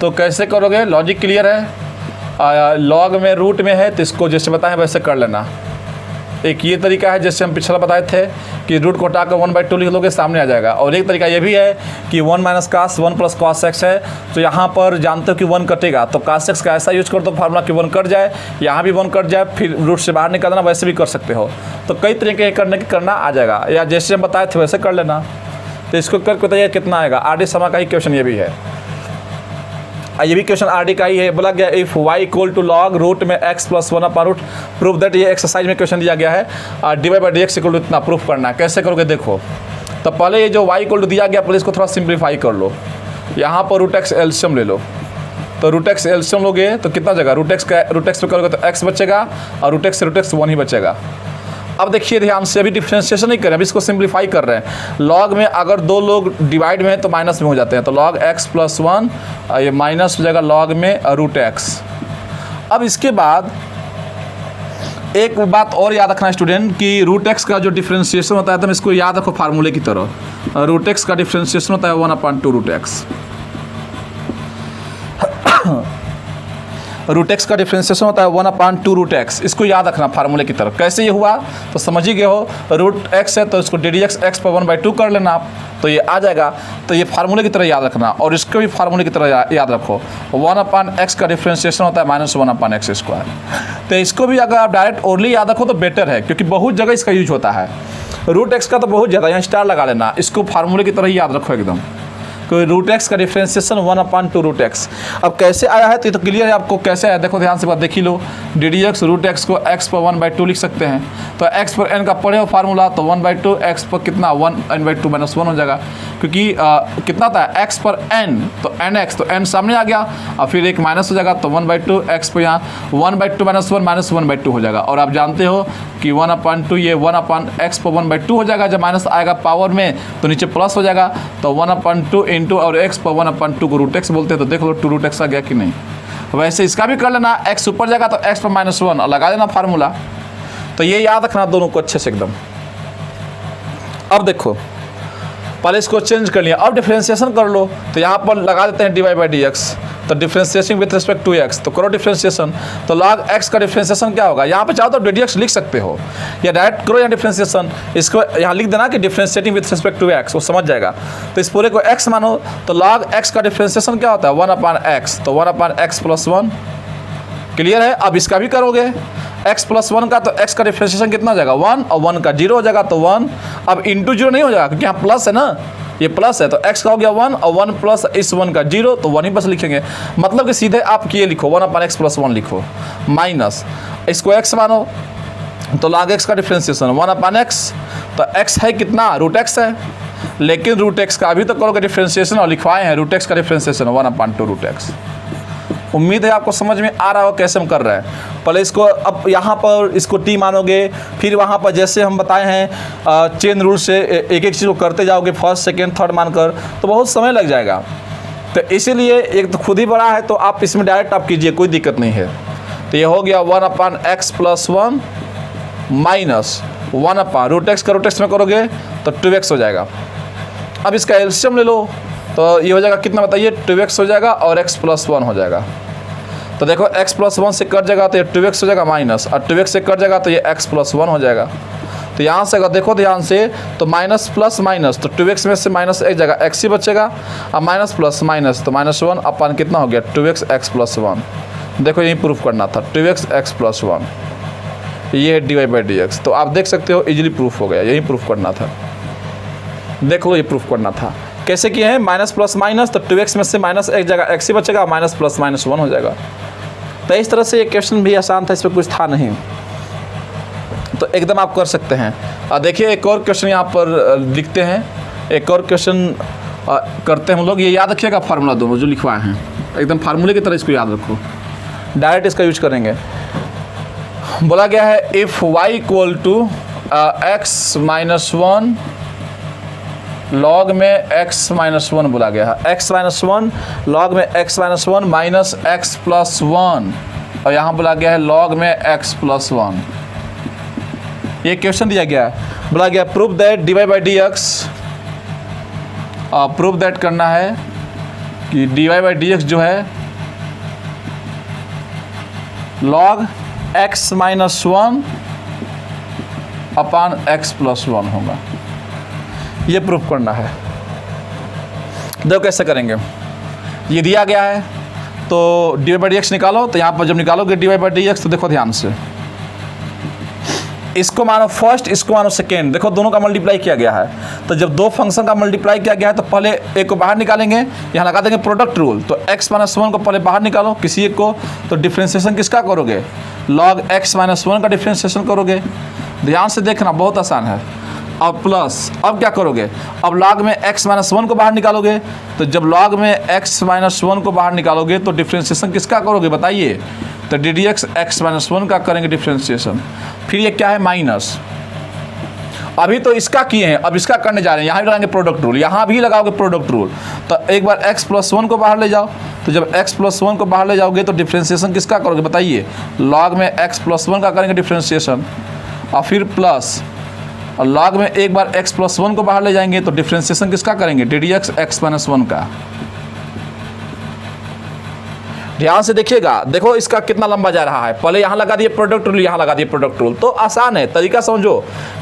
तो कैसे करोगे, लॉजिक क्लियर है। लॉग में रूट में है तो इसको जैसे बताएं वैसे कर लेना। एक ये तरीका है जैसे हम पिछला बताए थे कि रूट को हटाकर 1/2 लिख लोगे सामने आ जाएगा। और एक तरीका ये भी है कि 1 - cos 1 + cos x है, तो यहाँ पर जानते हो कि 1 कटेगा तो cos x का ऐसा यूज कर दो फार्मूला कि 1 कट जाए, यहाँ भी 1 कट जाए, फिर रूट से बाहर निकालना, वैसे भी कर सकते हो। तो कई तरीके करना आ जाएगा, या जैसे हम बताए थे वैसे कर लेना। तो इसको करके बताइए कितना आएगा। RD समा का ही क्वेश्चन ये भी है, ये भी क्वेश्चन RD का ही है। बोला गया इफ y = log रूट में x + 1/√, प्रूफ दैट, ये एक्सरसाइज में क्वेश्चन दिया गया है। dy/dx = इतना प्रूफ करना है। कैसे करोगे देखो, तो पहले ये जो y = दिया गया पहले इसको थोड़ा सिंप्लीफाई कर लो। यहाँ पर √x एल्शियम ले लो, तो √x एल्शियम लोगे तो कितना जगह √x पे करोगे तो x बचेगा और √x से √x 1 ही बचेगा। अब देखिए ध्यान से, अभी डिफ्रेंशिएशन नहीं कर रहे हैं, अभी इसको सिंप्लीफाई कर रहे हैं। लॉग में अगर दो लोग डिवाइड में हैं तो माइनस में हो जाते हैं, तो log x + 1 ये माइनस हो जाएगा log में √x। अब इसके बाद एक बात और याद रखना स्टूडेंट कि √x का जो डिफ्रेंशिएशन होता है तो इसको याद रखो फार्मूले की तरह। √x का डिफ्रेंशिएशन होता है 1/2 √x। √x का डिफ्रेंशिएशन होता है 1/2 √x। इसको याद रखना फार्मूले की तरफ। कैसे ये हुआ तो समझ ही गए हो, √x है तो इसको ddx x पर 1/2 कर लेना आप, तो ये आ जाएगा। तो ये फार्मूले की तरह याद रखना, और इसको भी फार्मूले की तरह याद रखो। 1/x का डिफ्रेंशिएशन होता है -1/x²। तो इसको भी अगर आप डायरेक्ट ओरली याद रखो तो बेटर है, क्योंकि बहुत जगह इसका यूज होता है। √x का तो बहुत ज़्यादा, यहाँ स्टार लगा लेना, इसको फार्मूले की तरह ही याद रखो एकदम। √x का डिफ्रेंशिएशन 1/2 √x। अब कैसे आया है तो क्लियर है आपको कैसे आया, देखो ध्यान से बात देख ही लो। ddx √x को x पर 1/2 लिख सकते हैं, तो x पर n का पढ़े हो फार्मूला तो 1/2, x पर कितना 1n/2 -1 हो जाएगा, क्योंकि कितना था x पर n तो nx, तो n सामने आ गया और फिर एक माइनस हो जाएगा, तो 1/2 x पर यहाँ 1/2 -1 -1/2 हो जाएगा। और आप जानते हो कि 1/2 ये 1/x पर 1/2 हो जाएगा, जब माइनस आएगा पावर में तो नीचे प्लस हो जाएगा, तो 1/2 इंटू और x पर 1/2 को √x बोलते हैं, तो देख लो 2√x आ गया कि नहीं। वैसे इसका भी कर लेना, x ऊपर जाएगा तो x पर -1 और लगा देना फार्मूला। तो ये याद रखना दोनों को अच्छे से एकदम। अब देखो पहले इसको चेंज कर लिया, अब डिफ्रेंशिएशन कर लो, तो यहाँ पर लगा देते हैं dy/dx, तो differentiation with respect to x, तो करो डिफ्रेंशिएशन, तो log x का डिफ्रेंशिएशन क्या होगा, यहाँ पे चाहो तो ddx लिख सकते हो या डायरेक्ट करो यहाँ डिफ्रेंशिएशन, इसको यहाँ लिख देना कि differentiating with respect to x, वो समझ जाएगा। तो इस पूरे को x मानो, तो log x का डिफ्रेंशिएशन क्या होता है 1/x, तो 1/x + 1। क्लियर है। अब इसका भी करोगे x + 1 का, तो x का डिफ्रेंशिएशन कितना हो जाएगा 1 और 1 का 0 हो जाएगा, तो 1 अब इंटू 0 नहीं हो जाएगा क्योंकि यहाँ प्लस है ना, ये प्लस है, तो x का हो गया 1 और 1 प्लस इस 1 का 0, तो 1 ही बस लिखेंगे। मतलब कि सीधे आप ये लिखो 1/x + 1 लिखो, माइनस इसको x मानो, तो log x का डिफ्रेंशिएशन 1/x, तो x है कितना √x है, लेकिन √x का अभी तो करोगे डिफ्रेंशिएशन और लिखवाए हैं √x का डिफ्रेंशिएशन 1/2 √x। उम्मीद है आपको समझ में आ रहा हो कैसे हम कर रहे हैं। पहले इसको, अब यहाँ पर इसको t मानोगे, फिर वहाँ पर जैसे हम बताए हैं चेन रूल से एक एक चीज़ को करते जाओगे फर्स्ट सेकेंड थर्ड मानकर, तो बहुत समय लग जाएगा। तो इसीलिए एक तो खुद ही बड़ा है, तो आप इसमें डायरेक्ट आप कीजिए, कोई दिक्कत नहीं है। तो ये हो गया 1/x + 1 माइनस 1/√x का √x में करोगे तो 2x हो जाएगा। अब इसका एलसीएम ले लो, तो ये हो जाएगा कितना बताइए 2x हो जाएगा और x + 1 हो जाएगा। तो देखो x + 1 से कट जाएगा तो ये 2x हो जाएगा माइनस, और 2x से कट जाएगा तो ये x + 1 हो जाएगा। तो यहाँ से अगर देखो ध्यान से तो माइनस प्लस माइनस, तो 2x में से माइनस एक जगह x ही बचेगा, अब माइनस प्लस माइनस तो -1 अपन कितना हो गया 2x x + 1। देखो यही प्रूफ करना था 2x x + 1, ये dy/dx। तो आप देख सकते हो इजीली प्रूफ हो गया, यही प्रूफ करना था। देख लो ये प्रूफ करना था, कैसे किए हैं माइनस प्लस माइनस, तो 2x में से माइनस एक जगह x ही बचेगा, माइनस प्लस -1 हो जाएगा। तो इस तरह से ये क्वेश्चन भी आसान था, इसमें कुछ था नहीं, तो एकदम आप कर सकते हैं। देखिए एक और क्वेश्चन यहाँ पर लिखते हैं, एक और क्वेश्चन करते हैं हम लोग। ये याद रखिएगा फार्मूला दोनों जो लिखवाए हैं, एकदम फार्मूले की तरह इसको याद रखो, डायरेक्ट इसका यूज करेंगे। बोला गया है इफ़ y = x - 1 लॉग में x - 1 बोला गया है, x - 1 लॉग में x - 1 माइनस x + 1, और यहाँ बोला गया है लॉग में x + 1। ये क्वेश्चन दिया गया है, बोला गया prove that dy/dx, prove that करना है कि dy/dx जो है log x minus 1 upon x plus 1 होगा। ये प्रूफ करना है। देखो कैसे करेंगे, ये दिया गया है तो डी बाई डी एक्स निकालो। तो यहाँ पर जब निकालोगे डी बाई डी एक्स तो देखो ध्यान से, इसको मानो फर्स्ट, इसको मानो सेकेंड। देखो दोनों का मल्टीप्लाई किया गया है, तो जब दो फंक्शन का मल्टीप्लाई किया गया है तो पहले एक को बाहर निकालेंगे, यहाँ लगा देंगे प्रोडक्ट रूल। तो x माइनस 1 को पहले बाहर निकालो किसी एक को, तो डिफ्रेंशिएशन किसका करोगे, log x माइनस 1 का डिफ्रेंशिएशन करोगे। ध्यान से देखना, बहुत आसान है। अब प्लस, अब क्या करोगे, अब log में x माइनस 1 को बाहर निकालोगे। तो जब log में x माइनस 1 को बाहर निकालोगे तो डिफ्रेंशिएशन किसका करोगे बताइए, तो D D x x minus 1 का करेंगे डिफ्रेंशिएशन। फिर ये क्या है, माइनस। अभी तो इसका किए हैं, अब इसका करने जा रहे हैं, यहाँ भी लगाएंगे प्रोडक्ट रूल, यहाँ भी लगाओगे प्रोडक्ट रूल। तो एक बार x प्लस 1 को बाहर ले जाओ। तो जब x प्लस 1 को बाहर ले जाओगे तो डिफ्रेंशिएशन किसका करोगे बताइए, log में x प्लस 1 का करेंगे डिफ्रेंशिएशन। और फिर प्लस, और log में एक बार x प्लस 1 को बाहर ले जाएंगे तो डिफ्रेंशिएशन किसका करेंगे, D D x x minus 1 का। ध्यान से देखिएगा, देखो इसका कितना लंबा जा रहा है। पहले यहाँ लगा दिए प्रोडक्ट रूल, यहाँ लगा दिए प्रोडक्ट रूल। तो आसान है, तरीका समझो,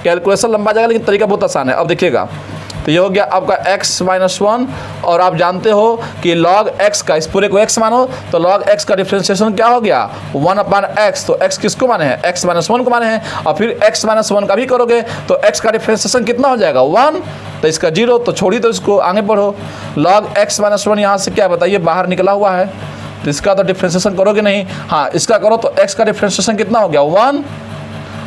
कैलकुलेशन लंबा जाएगा लेकिन तरीका बहुत आसान है। अब देखिएगा, तो ये हो गया आपका x माइनस 1, और आप जानते हो कि log x का, इस पूरे को x मानो तो log x का डिफ्रेंशिएशन क्या हो गया, 1 अपान x। तो x किसको माने हैं, x माइनस 1 को माने हैं। और फिर x माइनस 1 का भी करोगे तो x का डिफ्रेंशिएशन कितना हो जाएगा, 1। तो इसका 0, तो छोड़ी तो इसको, आगे बढ़ो। log x माइनस 1 यहाँ से क्या बताइए, बाहर निकला हुआ है, तो इसका तो डिफ्रेंशिएशन करोगे नहीं। हाँ, इसका करो तो x का डिफ्रेंशिएशन कितना हो गया, 1,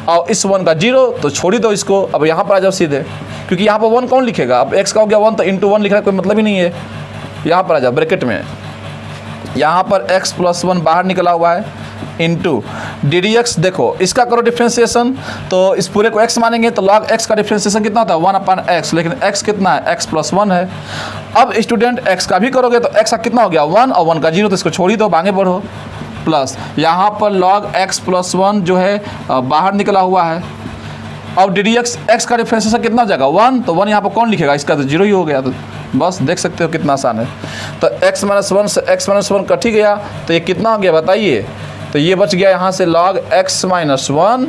और इस 1 का 0, तो छोड़ी दो इसको। अब यहाँ पर आ जाओ सीधे, क्योंकि यहाँ पर 1 कौन लिखेगा, अब x का हो गया 1 तो इंटू 1 लिखना कोई मतलब ही नहीं है। यहाँ पर आ जाओ ब्रैकेट में, यहाँ पर x प्लस 1 बाहर निकला हुआ है, इंटू डी डी एक्स। देखो इसका करो डिफ्रेंशिएशन, तो इस पूरे को x मानेंगे तो log x का डिफ्रेंशिएशन कितना होता है, 1 अपान x। लेकिन x कितना है, x प्लस 1 है। अब स्टूडेंट x का भी करोगे तो x का कितना हो गया, 1, और 1 का 0, तो इसको छोड़ ही दो, आगे बढ़ो। प्लस यहाँ पर log x प्लस 1 जो है बाहर निकला हुआ है। अब डी डी एक्स एक्स का डिफ्रेंशिएशन कितना हो जाएगा, 1, तो 1 यहाँ पर कौन लिखेगा, इसका तो 0 ही हो गया। तो बस देख सकते हो कितना आसान है। तो x माइनस 1 से x माइनस 1 कट ही गया, तो ये कितना हो गया बताइए, तो ये बच गया यहाँ से log x माइनस 1,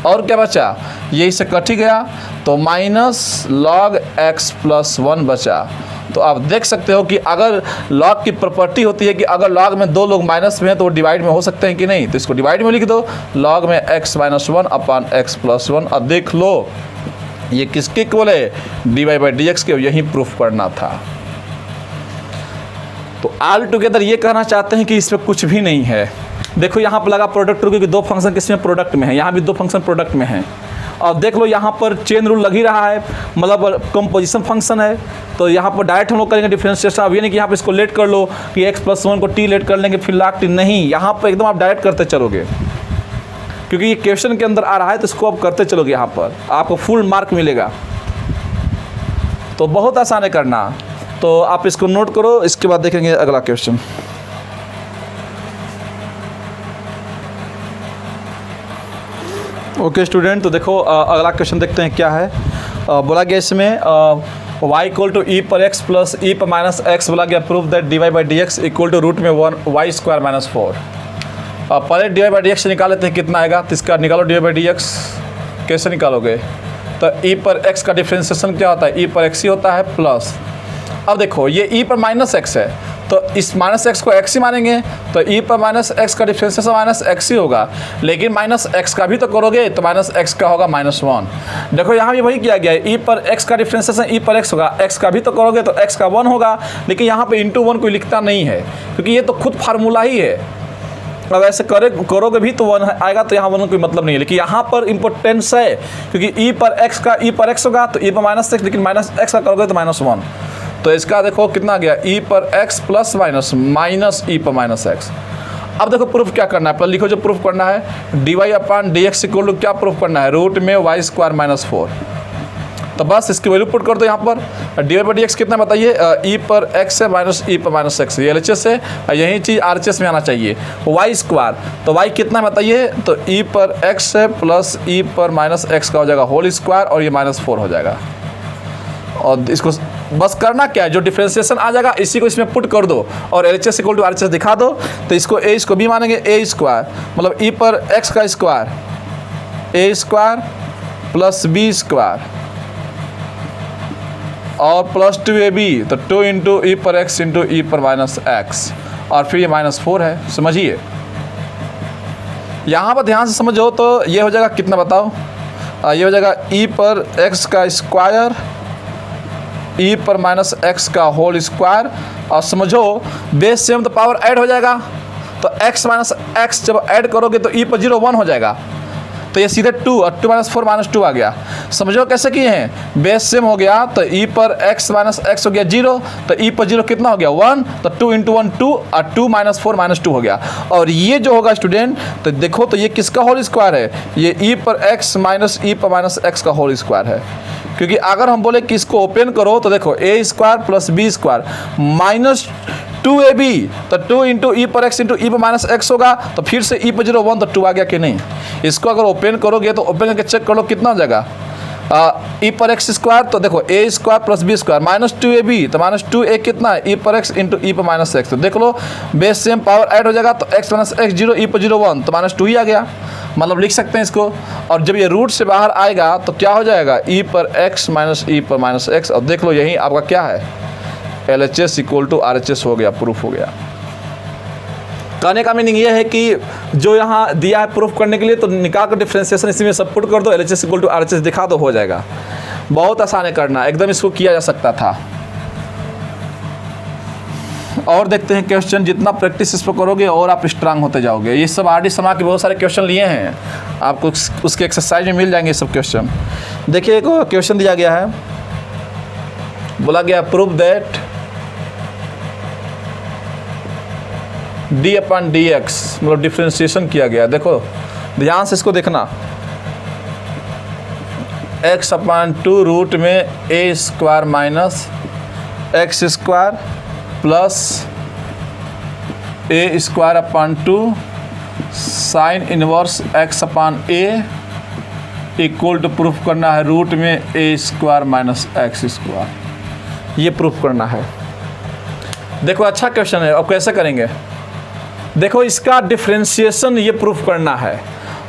और क्या बचा, ये इससे कट ही गया, तो माइनस log x प्लस 1 बचा। तो आप देख सकते हो कि अगर log की प्रॉपर्टी होती है कि अगर log में दो लोग माइनस में हैं तो वो डिवाइड में हो सकते हैं कि नहीं, तो इसको डिवाइड में लिख दो, log में x minus 1 upon x plus 1। अब देख लो ये किसके इक्वल है, d y by d x के, यही प्रूफ करना था। तो ऑल टुगेदर ये कहना चाहते हैं कि इसमें कुछ भी नहीं है। देखो यहाँ पर लगा प्रोडक्ट रूल, क्योंकि दो फंक्शन किसमें प्रोडक्ट में है, यहाँ भी दो फंक्शन प्रोडक्ट में हैं। और देख लो यहाँ पर चेन रूल लग ही रहा है, मतलब कंपोजिशन फंक्शन है, तो यहाँ पर डायरेक्ट हम लोग करेंगे डिफरेंशिएशन। अब ये नहीं कि यहाँ पर इसको लेट कर लो कि x प्लस 1 को t लेट कर लेंगे फिर log t, नहीं, यहाँ पर एकदम आप डायरेक्ट करते चलोगे, क्योंकि ये क्वेश्चन के अंदर आ रहा है तो इसको आप करते चलोगे, यहाँ पर आपको फुल मार्क मिलेगा। तो बहुत आसान है करना, तो आप इसको नोट करो, इसके बाद देखेंगे अगला क्वेश्चन। ओके स्टूडेंट, तो देखो अगला क्वेश्चन देखते हैं क्या है। बोला गया इसमें y इक्वल टू ई पर x प्लस ई पर माइनस एक्स, बोला गया proof that d y by d x equal to root में 1 वाई स्क्वायर माइनस 4। पहले d y by d x निकाल लेते हैं कितना आएगा, तो इसका निकालो d y by d x. कैसे निकालोगे, तो ई पर x का डिफ्रेंशिएशन क्या होता है, ई पर x ही होता है प्लस। अब देखो ये ई पर माइनस एक्स है, तो इस माइनस एक्स को एक्स ही मानेंगे, तो ई पर माइनस एक्स का डिफ्रेंशिएशन माइनस एक्स ही होगा। लेकिन माइनस एक्स का भी तो करोगे तो माइनस एक्स का होगा माइनस 1। देखो यहाँ भी वही किया गया है, ई पर एक्स का डिफ्रेंशिएशन ई पर एक्स होगा, एक्स का भी तो करोगे तो एक्स का 1 होगा। लेकिन यहाँ पे इंटू 1 कोई लिखता नहीं है, क्योंकि ये तो खुद फार्मूला ही है। अब ऐसे करोगे भी तो 1 आएगा, तो यहाँ 1 का कोई मतलब नहीं है। लेकिन यहाँ पर इंपॉर्टेंस है, क्योंकि ई पर एक्स का ई पर एक्स होगा तो ई पर माइनस एक्स, लेकिन माइनस एक्स का करोगे तो माइनस 1। तो इसका देखो कितना गया, ई पर x plus minus minus e पर माइनस एक्स। अब देखो प्रूफ क्या करना है, पहले लिखो जो प्रूफ करना है, d Y upon D x equal to क्या प्रूफ करना है, रूट में वाई स्क्वायर माइनस 4। तो बस इसकी वैल्यू पुट कर दो यहाँ पर। D y by d x कितना बताइए, ई पर एक्स है माइनस ई पर माइनस एक्स, ये एल एच एस है, यही चीज़ आर एच एस में आना चाहिए। वाई स्क्वायर, तो वाई कितना बताइए, तो ई पर एक्स है प्लस ई पर माइनस एक्स का हो जाएगा होल स्क्वायर, और ये माइनस 4 हो जाएगा। और इसको बस करना क्या है, जो डिफ्रेंसिएशन आ जाएगा इसी को इसमें पुट कर दो और LHS इक्वल टू RHS दिखा दो। तो इसको a इसको b मानेंगे, a स्क्वायर मतलब e पर x का square a square plus b square और प्लस 2ab, तो 2 इंटू ई पर x इंटू ई पर माइनस एक्स और फिर ये -4 है। समझिए यहाँ पर ध्यान से समझो तो ये हो जाएगा कितना बताओ, ये हो जाएगा e पर x का स्क्वायर e पर माइनस एक्स का होल स्क्वायर और समझो बेस सेम तो पावर ऐड हो जाएगा, तो x माइनस एक्स जब ऐड करोगे तो e पर 0 1 हो जाएगा, तो ये सीधे 2 और 2 माइनस 4 माइनस 2 आ गया। समझो कैसे किए हैं, बेस सेम हो गया तो e पर x माइनस एक्स हो गया 0, तो e पर 0 कितना हो गया 1, तो 2 इंटू 1 2 और 2 माइनस 4 माइनस 2 हो गया। और ये जो होगा स्टूडेंट तो देखो तो ये किसका होल स्क्वायर है, ये e पर x माइनस ई पर माइनस एक्स का होल स्क्वायर है। क्योंकि अगर हम बोले कि इसको ओपन करो तो देखो a square plus b square minus 2ab, तो 2 इंटू ई पर x इंटू ई पर माइनस एक्स होगा, तो फिर से e पर 0 1 तो 2 आ गया कि नहीं। इसको अगर ओपन करोगे तो ओपन करके चेक कर लो कितना हो जाएगा, ई पर एक्स स्क्वायर तो देखो a square plus b square minus 2ab, तो माइनस 2a कितना है e पर x इंटू ई पर माइनस एक्स, तो देख लो बेस सेम पावर ऐड हो जाएगा, तो x माइनस एक्स 0 ई पर 0 1 तो माइनस 2 ही आ गया, मतलब लिख सकते हैं इसको। और जब ये रूट से बाहर आएगा तो क्या हो जाएगा e पर x माइनस ई पर माइनस एक्स, और देख लो यही आपका क्या है LHS इक्वल टू RHS हो गया, प्रूफ हो गया। कहने का मीनिंग ये है कि जो यहाँ दिया है प्रूफ करने के लिए तो निकाल कर डिफ्रेंसिएशन इसी में सब पुट कर दो, LHS इक्वल टू RHS दिखा दो, हो जाएगा। बहुत आसान है करना, एकदम इसको किया जा सकता था। और देखते हैं क्वेश्चन, जितना प्रैक्टिस इस पर करोगे और आप स्ट्रांग होते जाओगे। ये सब RD समा के बहुत सारे क्वेश्चन लिए हैं, आपको उसके एक्सरसाइज में मिल जाएंगे सब क्वेश्चन। देखिए एक क्वेश्चन दिया गया है, बोला गया prove that d upon dx मतलब डिफ्रेंशिएशन किया गया। देखो ध्यान से इसको देखना, x अपन 2 रूट में a square minus x square plus a square upon 2 sine inverse x upon a equal to proof करना है रूट में a square minus x square, ये प्रूफ करना है। देखो अच्छा क्वेश्चन है, अब कैसे करेंगे, देखो इसका डिफ्रेंशिएशन ये प्रूफ करना है,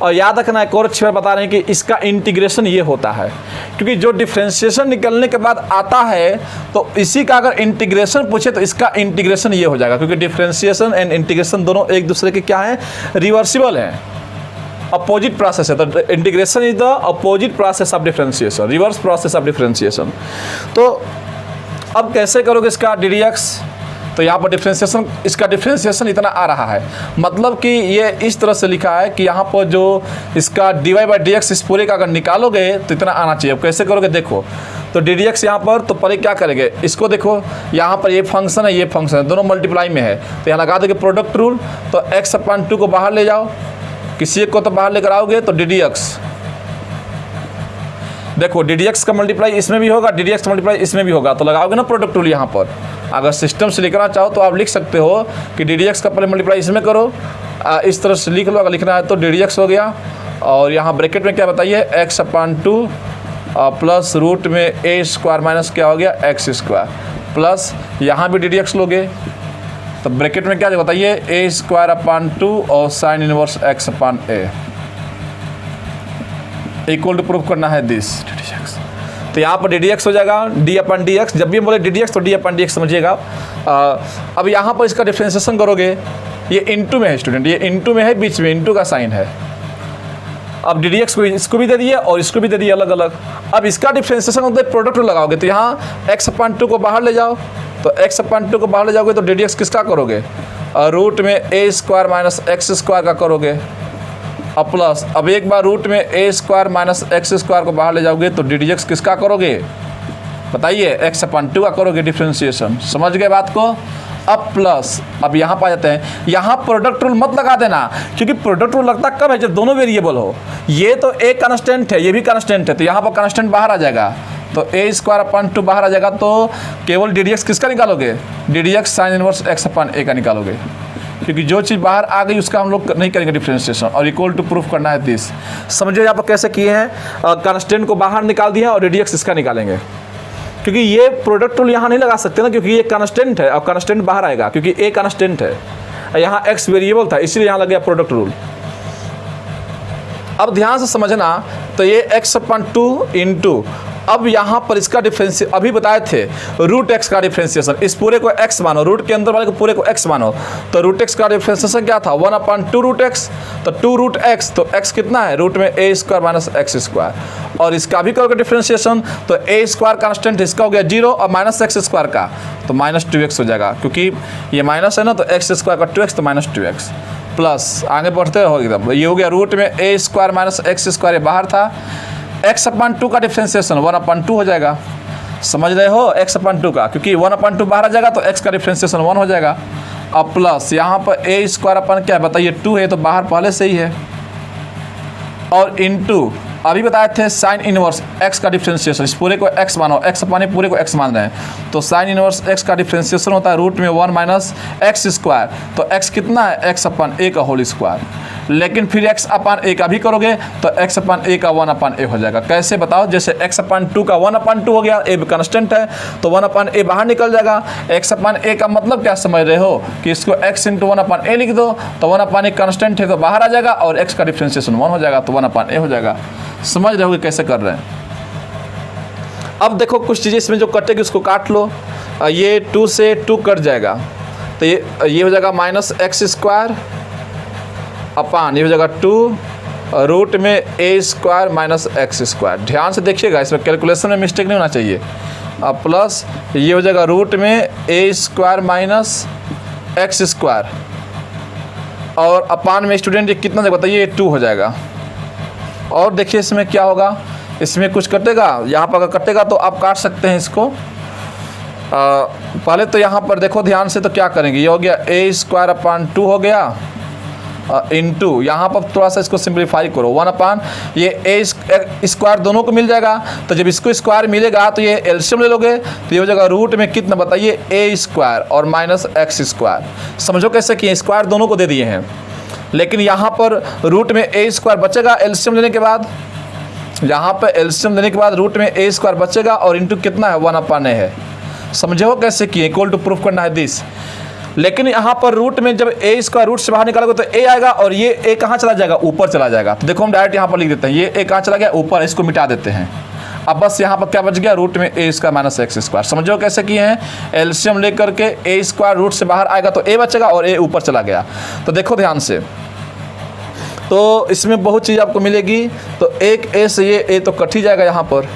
और याद रखना एक और अच्छी बात बता रहे हैं कि इसका इंटीग्रेशन ये होता है, क्योंकि जो डिफ्रेंशिएशन निकलने के बाद आता है तो इसी का अगर इंटीग्रेशन पूछे तो इसका इंटीग्रेशन ये हो जाएगा, क्योंकि डिफ्रेंशिएशन एंड इंटीग्रेशन दोनों एक दूसरे के क्या है, रिवर्सिबल हैं, अपोजिट प्रोसेस है। तो integration is the opposite process of differentiation, reverse process of differentiation. तो अब कैसे करोगे इसका ddx, तो यहाँ पर डिफ्रेंशिएशन, इसका डिफ्रेंशिएशन इतना आ रहा है, मतलब कि ये इस तरह से लिखा है कि यहाँ पर जो इसका dy बाई dx इस पूरे का अगर निकालोगे तो इतना आना चाहिए। अब कैसे करोगे देखो, तो ddx यहाँ पर तो पहले क्या करेंगे, इसको देखो यहाँ पर ये फंक्शन है, ये फंक्शन है, दोनों मल्टीप्लाई में है, तो यहाँ लगा दोगे प्रोडक्ट रूल, तो x अपन 2 को बाहर ले जाओ, किसी एक को तो बाहर लेकर आओगे तो ddx, देखो ddx का मल्टीप्लाई इसमें भी होगा, ddx का मल्टीप्लाई इसमें भी होगा, तो लगाओगे ना प्रोडक्ट रूल। यहाँ पर अगर सिस्टम से लिखना चाहो तो आप लिख सकते हो कि ddx का पहले मल्टीप्लाई इसमें करो, इस तरह से लिख लो अगर लिखना है तो ddx हो गया, और यहाँ ब्रैकेट में क्या बताइए x अपन 2 प्लस रूट में a स्क्वायर माइनस क्या हो गया x स्क्वायर, प्लस यहाँ भी ddx लोगे तो ब्रैकेट में क्या बताइए a स्क्वायर अपन 2 और sine inverse x upon a equal to proof करना है दिस ddx। तो यहाँ पर ddx हो जाएगा d अपन dx, जब भी बोले ddx तो d अपन dx समझिएगा। अब यहाँ पर इसका डिफ्रेंशिएशन करोगे, ये इनटू में है स्टूडेंट, ये इनटू में है, बीच में इनटू का साइन है। अब ddx को इसको भी दे दिए और इसको भी दे दिए अलग अलग। अब इसका डिफ्रेंशिएशन होता है प्रोडक्ट लगाओगे, तो यहाँ x अपन 2 को बाहर ले जाओ, तो x अपन 2 को बाहर ले जाओगे तो ddx किसका करोगे, रूट में a square minus x square का करोगे, अब प्लस अब एक बार रूट में a square minus x square को बाहर ले जाओगे तो ddx किसका करोगे बताइए, x अपन 2 का करोगे डिफ्रेंशिएशन। समझ गए बात को। अब प्लस अब यहाँ पर आ जाते हैं, यहाँ प्रोडक्ट रूल मत लगा देना, क्योंकि प्रोडक्ट रूल लगता कब है, जब दोनों वेरिएबल हो। ये तो एक कांस्टेंट है, ये भी कांस्टेंट है, तो यहाँ पर कांस्टेंट बाहर आ जाएगा, तो a स्क्वायर अपन 2 बाहर आ जाएगा, तो केवल ddx किसका निकालोगे, ddx sign inverse x upon a का निकालोगे, क्योंकि जो चीज़ बाहर आ गई उसका हम लोग नहीं करेंगे डिफ्रेंशिएशन, और इक्वल टू प्रूफ करना है दिस। समझो यहाँ पर कैसे किए हैं, कांस्टेंट को बाहर निकाल दिया और ddx इसका निकालेंगे, क्योंकि ये प्रोडक्ट रूल यहाँ नहीं लगा सकते ना, क्योंकि ये कांस्टेंट है और कांस्टेंट बाहर आएगा, क्योंकि ए कांस्टेंट है, यहाँ एक्स वेरिएबल था, इसलिए यहाँ लग गया प्रोडक्ट रूल। अब ध्यान से समझना, तो ये x/2 इंटू, अब यहाँ पर इसका डिफरेंशिएशन अभी बताए थे, रूट एक्स का डिफरेंशिएशन, इस पूरे को x मानो, रूट के अंदर वाले को पूरे को x मानो, तो रूट एक्स का डिफरेंशिएशन क्या था 1/2 रूट एक्स, तो 2 रूट एक्स, तो x कितना है रूट में a² माइनस x², और इसका भी करोगे डिफरेंशिएशन तो a² कांस्टेंट, इसका हो गया 0 और माइनस x² का तो -2x हो जाएगा, क्योंकि ये माइनस है ना, तो x² का 2x तो -2x प्लस आगे बढ़ते हो एकदम, ये हो गया रूट में a² माइनस x², ये बाहर था, x/2 का डिफरेंशिएशन 1/2 हो जाएगा, समझ रहे हो x/2 का, क्योंकि 1/2 बाहर आ जाएगा तो x का डिफरेंशिएशन 1 हो जाएगा। अब प्लस यहाँ पर a² अपन क्या है बताइए 2 है, तो बाहर पहले से ही है, और इंटू अभी बताए थे साइन इनवर्स x का डिफरेंशिएशन, इस पूरे को x मानो, x अपने पूरे को x मान रहे हैं, तो साइन इनवर्स x का डिफरेंशिएशन होता है रूट में 1 माइनस x², तो x कितना है x/a का होल स्क्वायर, लेकिन फिर x/a का भी करोगे तो x/a का 1/a हो जाएगा। कैसे बताओ, जैसे x/2 का 1/2 हो गया, a कांस्टेंट है तो 1/a बाहर निकल जाएगा, x/a का मतलब क्या समझ रहे हो कि इसको x × 1/a लिख दो, तो 1/a कांस्टेंट है तो बाहर आ जाएगा और x का डिफरेंशिएशन 1 हो जाएगा, तो 1/a हो जाएगा। समझ रहे हो कैसे कर रहे हैं। अब देखो कुछ चीज़ें इसमें जो कटेगी उसको काट लो, ये 2 से 2 कट जाएगा, तो ये हो जाएगा -x² अपान, ये हो जाएगा 2 रूट में a² माइनस x²। ध्यान से देखिएगा, इसमें कैलकुलेशन में मिस्टेक नहीं होना चाहिए। अब प्लस ये हो जाएगा रूट में a² माइनस x², और अपान में स्टूडेंट ये कितना जाएगा बताइए, 2 हो जाएगा। और देखिए इसमें क्या होगा, इसमें कुछ कटेगा, यहाँ पर अगर कटेगा तो आप काट सकते हैं इसको। पहले तो यहाँ पर देखो ध्यान से, तो क्या करेंगे, ये हो गया a²/2 हो गया, इंटू यहाँ पर थोड़ा सा इसको सिंप्लीफाई करो, 1 ये a² दोनों को मिल जाएगा, तो जब इसको स्क्वायर मिलेगा तो ये एलसीएम ले लोगे, तो ये हो जाएगा रूट में कितना बताइए a² और माइनस x²। समझो कैसे कि स्क्वायर दोनों को दे दिए हैं, लेकिन यहाँ पर रूट में a² बचेगा एलसीएम लेने के बाद, यहाँ पर एलसीएम लेने के बाद रूट में a² बचेगा और इंटू कितना है 1/a है। समझे हो कैसे किए, इक्वल टू प्रूफ करना है दिस। लेकिन यहाँ पर रूट में जब a² रूट से बाहर निकालोगे तो a आएगा और ये a कहाँ चला जाएगा, ऊपर चला जाएगा। तो देखो हम डायरेक्ट यहाँ पर लिख देते हैं, ये a कहाँ चला गया ऊपर, इसको मिटा देते हैं। अब बस यहाँ पर क्या बच गया, रूट में a² माइनस x²। समझो कैसे किए हैं, एलसीएम लेकर के a² रूट से बाहर आएगा तो a बचेगा और a ऊपर चला गया। तो देखो ध्यान से, तो इसमें बहुत चीज़ आपको मिलेगी, तो एक a से ये a तो कट ही जाएगा यहाँ पर।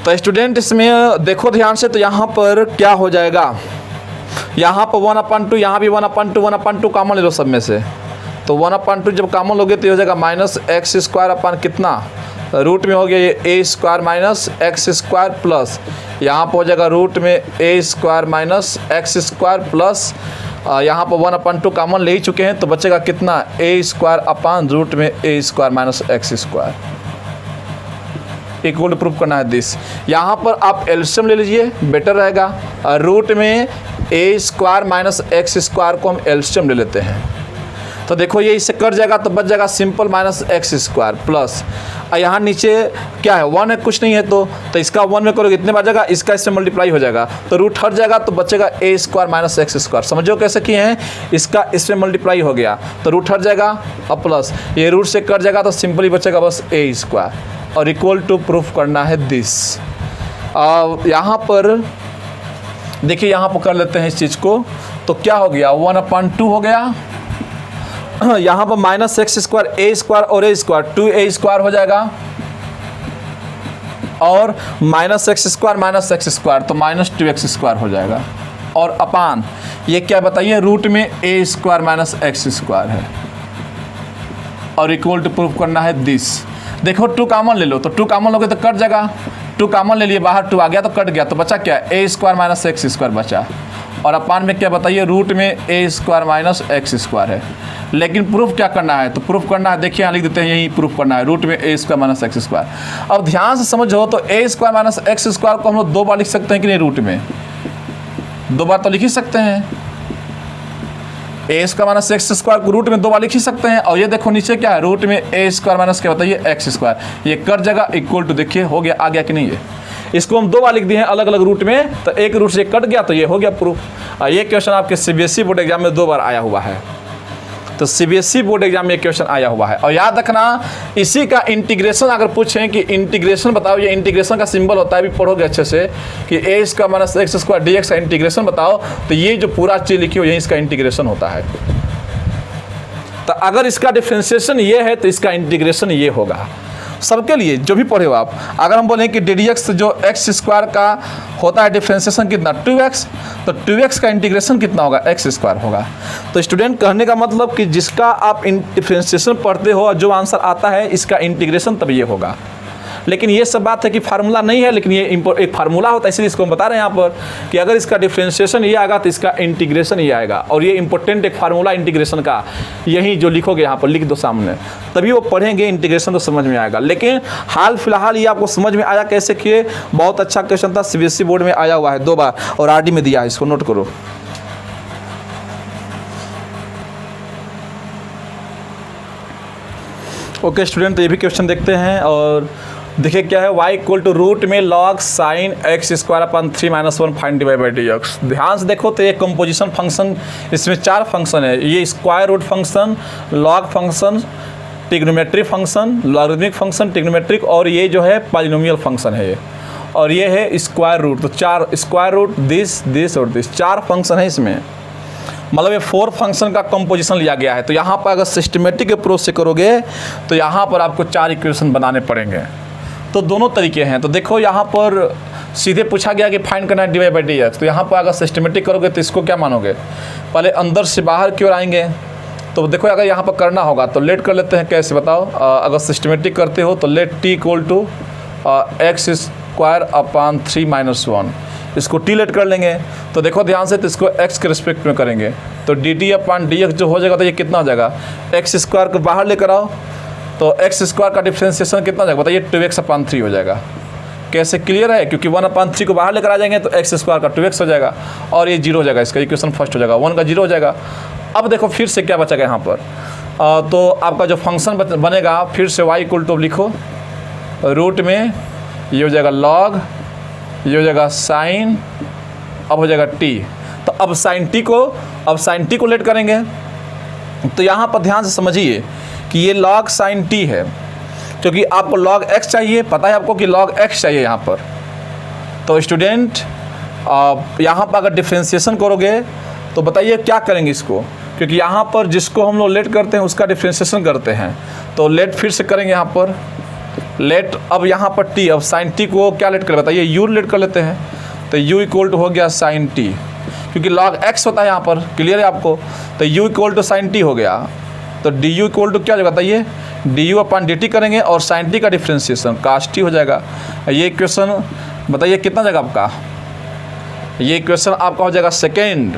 तो स्टूडेंट इसमें देखो ध्यान से, तो यहाँ पर क्या हो जाएगा, यहाँ पर 1/2, यहाँ भी 1/2 कॉमन ले लो सब में से, तो 1/2 जब कॉमन लोगे तो ये हो जाएगा -x² अपान कितना, रूट में हो गया ये a² माइनस x² प्लस यहाँ पर हो जाएगा रूट में a² माइनस x² प्लस यहाँ पर 1/2 कॉमन ले ही चुके हैं, तो बचेगा कितना a² अपान रूट में a² minus x²। Equal to proof करना है दिस। यहाँ पर आप एलसीएम ले लीजिए, बेटर रहेगा। रूट में a² माइनस x² को हम एलसीएम ले लेते हैं, तो देखो ये इससे कट जाएगा तो बच जाएगा सिंपल -x² प्लस यहाँ नीचे क्या है 1 है, कुछ नहीं है, तो इसका 1 में करोगे इतने बचेगा, इसका इससे मल्टीप्लाई हो जाएगा तो रूट हट जाएगा तो बचेगा a² माइनस x²। समझो कैसे किए हैं, इसका इसमें मल्टीप्लाई हो गया तो रूट हट जाएगा, अब प्लस ये रूट से कट जाएगा तो सिंपली बचेगा बस a², और इक्वल टू प्रूफ करना है दिस। यहाँ पर देखिए, यहाँ पर कर लेते हैं इस चीज़ को, तो क्या हो गया 1/2 हो गया, यहाँ पर -x² a² और a² 2a² हो जाएगा, और -x² माइनस x² तो -2x² हो जाएगा, और अपान ये क्या बताइए, रूट में a² माइनस x² है, और इक्वल टू प्रूफ करना है दिस। देखो 2 कॉमन ले लो, तो 2 कॉमन लोगे तो कट जाएगा, 2 कॉमन ले लिए, बाहर 2 आ गया तो कट गया, तो बचा क्या a² माइनस x² बचा, और अपान में क्या बताइए, रूट में a² माइनस x² है। लेकिन प्रूफ क्या करना है, तो प्रूफ करना है, देखिए यहाँ लिख देते हैं, यही प्रूफ करना है, रूट में a² माइनस x²। अब ध्यान से समझो, तो a² माइनस x² को हम लोग 2 बार लिख सकते हैं कि नहीं, रूट में 2 बार तो लिख ही सकते हैं, a² माइनस x² को रूट में 2 बार लिख ही सकते हैं। और ये देखो नीचे क्या है, रूट में a² माइनस क्या बताइए x², ये कर जगह इक्वल टू, देखिए हो गया, आ गया कि नहीं, इसको हम 2 बार लिख दिए हैं अलग अलग रूट में, तो एक रूट से कट गया तो ये हो गया प्रूफ। ये क्वेश्चन आपके सीबीएसई बोर्ड एग्जाम में 2 बार आया हुआ है, तो सीबीएसई बोर्ड एग्जाम में एक क्वेश्चन आया हुआ है। और याद रखना इसी का इंटीग्रेशन अगर पूछें कि इंटीग्रेशन बताओ, ये इंटीग्रेशन का सिंबल होता है, भी पढ़ोगे अच्छे से कि a square minus x square D x का इंटीग्रेशन बताओ, तो ये जो पूरा चीज़ लिखी हो यही इसका इंटीग्रेशन होता है। तो अगर इसका डिफ्रेंशिएशन ये है तो इसका इंटीग्रेशन ये होगा सबके लिए जो भी पढ़े हो आप। अगर हम बोलें कि डी डी एक्स जो एक्स स्क्वायर का होता है डिफ्रेंशिएशन कितना 2x, तो 2x का इंटीग्रेशन कितना होगा एक्स स्क्वायर होगा। तो स्टूडेंट कहने का मतलब कि जिसका आप डिफ्रेंशिएशन पढ़ते हो और जो आंसर आता है इसका इंटीग्रेशन तब ये होगा। लेकिन ये सब बात है कि फार्मूला नहीं है, लेकिन ये एक फार्मूला होता है, इसलिए इसको हम बता रहे हैं यहाँ पर कि अगर इसका डिफ्रेंशिएशन ये आएगा तो इसका इंटीग्रेशन ये आएगा। और ये इंपॉर्टेंट एक फार्मूला इंटीग्रेशन का, यही जो लिखोगे यहाँ पर लिख दो सामने, तभी वो पढ़ेंगे इंटीग्रेशन तो समझ में आएगा। लेकिन हाल फिलहाल ये आपको समझ में आया कैसे किए, बहुत अच्छा क्वेश्चन था, सीबीएसई बोर्ड में आया हुआ है 2 बार और आरडी में दिया है, इसको नोट करो। ओके स्टूडेंट, तो ये भी क्वेश्चन देखते हैं और देखिए क्या है, y इक्वल टू रूट में log sine x square upon 3 - 1 find divide by d x. ध्यान से देखो तो ये कंपोजिशन फंक्शन, इसमें 4 फंक्शन है, ये square root function, log function, trigonometric function, logarithmic function, trigonometric, और ये जो है पॉलिनोमियल फंक्शन है ये, और ये है स्क्वायर रूट। तो 4 स्क्वायर रूट दिस और दिस 4 फंक्शन है इसमें, मतलब ये 4 फंक्शन का कंपोजिशन लिया गया है। तो यहाँ पर अगर सिस्टमेटिक अप्रोच से करोगे तो यहाँ पर आपको 4 इक्वेशन बनाने पड़ेंगे। तो दोनों तरीके हैं। तो देखो यहाँ पर सीधे पूछा गया कि फाइंड करना है डिवाइड बाई डी एक्स, तो यहाँ पर अगर सिस्टमेटिक करोगे तो इसको क्या मानोगे, पहले अंदर से बाहर की ओर आएंगे। तो देखो अगर यहाँ पर करना होगा तो लेट कर लेते हैं, कैसे बताओ। अगर सिस्टमेटिक करते हो तो let t equal to x square upon 3 - 1, इसको टी लेट कर लेंगे। तो देखो ध्यान से, तो इसको x के रिस्पेक्ट में करेंगे तो डी टी अपन डी एक्स जो हो जाएगा तो ये कितना हो जाएगा, एक्स स्क्वायर को बाहर लेकर आओ तो एक्स स्क्वायर का डिफ्रेंशिएशन कितना हो जाएगा बताइए, 2x/3 हो जाएगा। कैसे, क्लियर है, क्योंकि 1/3 को बाहर लेकर आ जाएंगे तो एक्स स्क्वायर का 2x हो जाएगा और ये 0 हो जाएगा, इसका इक्वेशन फर्स्ट हो जाएगा, 1 का 0 हो जाएगा। अब देखो फिर से क्या बचेगा यहाँ पर, तो आपका जो फंक्शन बनेगा फिर से y इक्वल टू लिखो रूट में, ये हो जाएगा लॉग, ये हो जाएगा साइन, अब हो जाएगा t। तो अब साइन टी को लेट करेंगे। तो यहाँ पर ध्यान से समझिए कि ये लॉग साइन t है, क्योंकि आपको लॉग x चाहिए, पता है आपको कि लॉग x चाहिए यहाँ पर। तो स्टूडेंट यहाँ पर अगर डिफ्रेंशिएशन करोगे तो बताइए क्या करेंगे इसको, क्योंकि यहाँ पर जिसको हम लोग लेट करते हैं उसका डिफ्रेंशिएशन करते हैं। तो लेट फिर से करेंगे यहाँ पर लेट, अब यहाँ पर t, अब साइन t को क्या लेट कर बताइए, u लेट कर लेते हैं। तो u इक्वल टू हो गया साइन t, क्योंकि log x होता है यहाँ पर, क्लियर है आपको। तो u equal to sine t हो गया, तो du इक्वल टू क्या हो जाएगा बताइए, du/dt करेंगे और साइन t का डिफ्रेंशिएशन कास्ट t हो जाएगा। ये इक्वेशन बताइए कितना जाएगा आपका, ये इक्वेशन आपका हो जाएगा सेकेंड।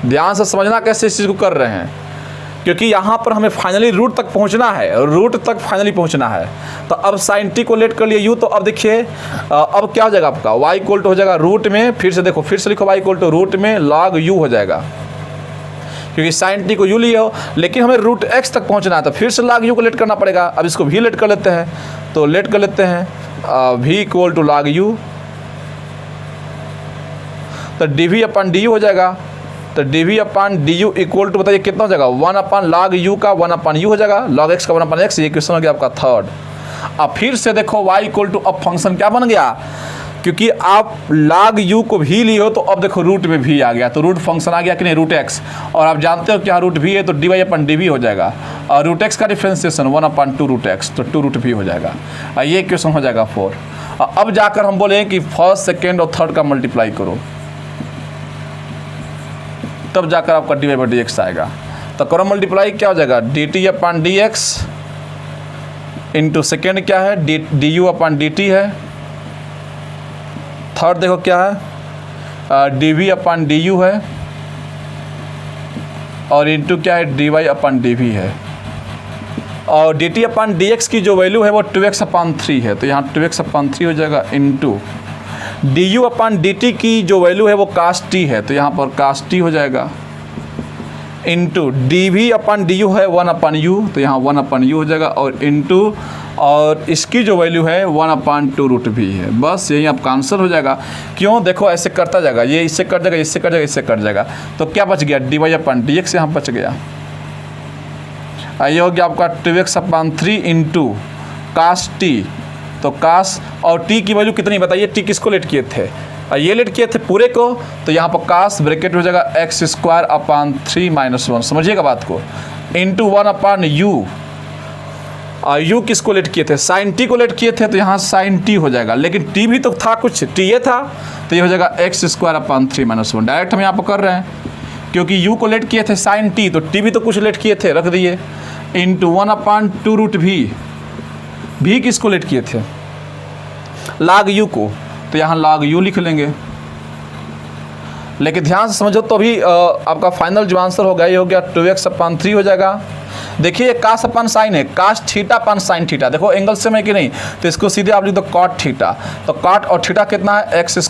ध्यान से समझना कैसे इस चीज़ को कर रहे हैं, क्योंकि यहाँ पर हमें फाइनली रूट तक पहुँचना है, रूट तक फाइनली पहुँचना है। तो अब साइन टी को लेट कर लिए u, तो अब देखिए अब क्या हो जाएगा आपका, y इक्वल टू हो जाएगा रूट में, फिर से देखो फिर से लिखो y इक्वल टू रूट में log u हो जाएगा, क्योंकि साइन टी को u लिए हो, लेकिन हमें रूट x तक पहुँचना है तो फिर से log u को लेट करना पड़ेगा। अब इसको v लेट कर लेते हैं, तो लेट कर लेते हैं v equal to log u, तो dv/du हो जाएगा। तो dv/du इक्वल टू बताइए कितना हो जाएगा, 1/log u का 1/u हो जाएगा, log x का 1/x। ये क्वेश्चन हो गया आपका थर्ड। अब फिर से देखो y इक्वल टू, अब फंक्शन क्या बन गया, क्योंकि आप log u को भी लिए हो तो अब देखो रूट में भी आ गया, तो रूट फंक्शन आ गया कि नहीं, रूट x। और आप जानते हो क्या रूट भी है, तो dy/dv हो जाएगा, और रूट x का डिफ्रेंशिएशन 1/2 रूट x, तो 2 रूट भी हो जाएगा। ये क्वेश्चन हो जाएगा 4। अब जाकर हम बोले कि फर्स्ट सेकेंड और थर्ड का मल्टीप्लाई करो, तब जाकर आपका dy/dx आएगा। तो करो मल्टीप्लाई, क्या हो जाएगा, dt/dx इंटू सेकेंड क्या है, du/dt है, थर्ड देखो क्या है dv/du है, और इंटू क्या है dy/dv है, और dt/dx की जो वैल्यू है वो 2x/3 है, तो यहाँ 2x/3 हो जाएगा, इंटू du/dt की जो वैल्यू है वो कास्ट t है, तो यहाँ पर कास्ट t हो जाएगा, into d v upon d u है 1/u, तो यहाँ 1/u हो जाएगा, और इंटू और इसकी जो वैल्यू है 1/2√v है। बस यही आपका आंसर हो जाएगा। क्यों, देखो ऐसे करता जाएगा, ये इससे कट जाएगा, इससे कट जाएगा, इससे कट जाएगा, तो क्या बच गया, dy/dx यहाँ बच गया। ये हो गया आपका 2x/3 इंटू कास टी, तो कास और टी की वैल्यू कितनी बताइए, टी किसको लेट किए थे, ये लेट किए थे पूरे को, तो यहाँ पर कास ब्रैकेट हो जाएगा x² / 3 - 1, समझिएगा बात को, इंटू 1/u, और u किसको लेट किए थे, साइन टी को लेट किए थे, तो यहाँ साइन टी हो जाएगा, लेकिन टी भी तो था कुछ, टी ये था, तो ये हो जाएगा x² / 3 - 1। डायरेक्ट हम यहाँ पर कर रहे हैं, क्योंकि u को लेट किए थे साइन टी, तो टी भी तो कुछ लेट किए थे, रख दिए, इंटू 1/2√v, भी किसको लेट किए थे, log u को, तो यहाँ log u लिख लेंगे। लेकिन ध्यान से समझो, तो अभी आपका फाइनल जो आंसर होगा ये हो गया 2x/3 हो जाएगा। देखिए ये कास अपन साइन है, कास थीटा अपन साइन थीटा, देखो एंगल सेम है कि नहीं, तो इसको सीधे आप लिख दो कॉट थीटा, तो कॉट और थीटा कितना है, x² /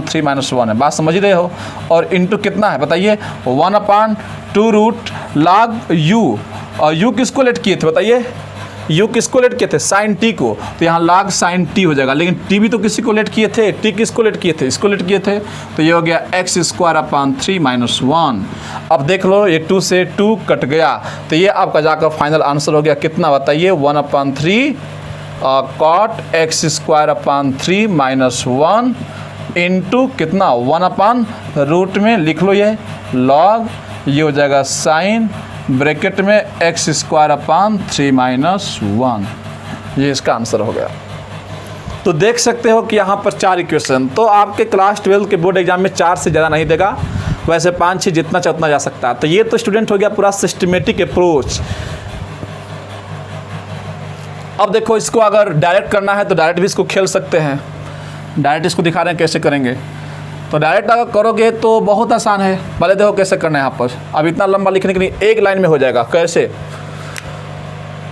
3 - 1 है, बात समझ ही रहे हो, और इंटू कितना है बताइए, 1/2√log u, और u किसको लेट किए थे बताइए, u किसको लेट किए थे, साइन टी को, तो यहाँ log साइन टी हो जाएगा, लेकिन टी भी तो किसी को लेट किए थे, टी किसको लेट किए थे, इसको लेट किए थे, तो ये हो गया x² / 3 - 1। अब देख लो ये 2 से 2 कट गया, तो ये आपका जाकर फाइनल आंसर हो गया कितना बताइए, 1/3 cot x² / 3 - 1 इंटू कितना 1/√ में लिख लो ये log, ये हो जाएगा साइन ब्रैकेट में x² / 3 - 1, ये इसका आंसर हो गया। तो देख सकते हो कि यहाँ पर 4 इक्वेशन, तो आपके क्लास 12 के बोर्ड एग्जाम में 4 से ज़्यादा नहीं देगा, वैसे 5-6 जितना चाहे उतना जा सकता है। तो ये तो स्टूडेंट हो गया पूरा सिस्टमेटिक अप्रोच। अब देखो इसको अगर डायरेक्ट करना है तो डायरेक्ट भी इसको खेल सकते हैं, डायरेक्ट इसको दिखा रहे हैं कैसे करेंगे। तो डायरेक्ट अगर करोगे तो बहुत आसान है, पहले देखो कैसे करना है। यहाँ पर अब इतना लंबा लिखने के लिए एक लाइन में हो जाएगा, कैसे,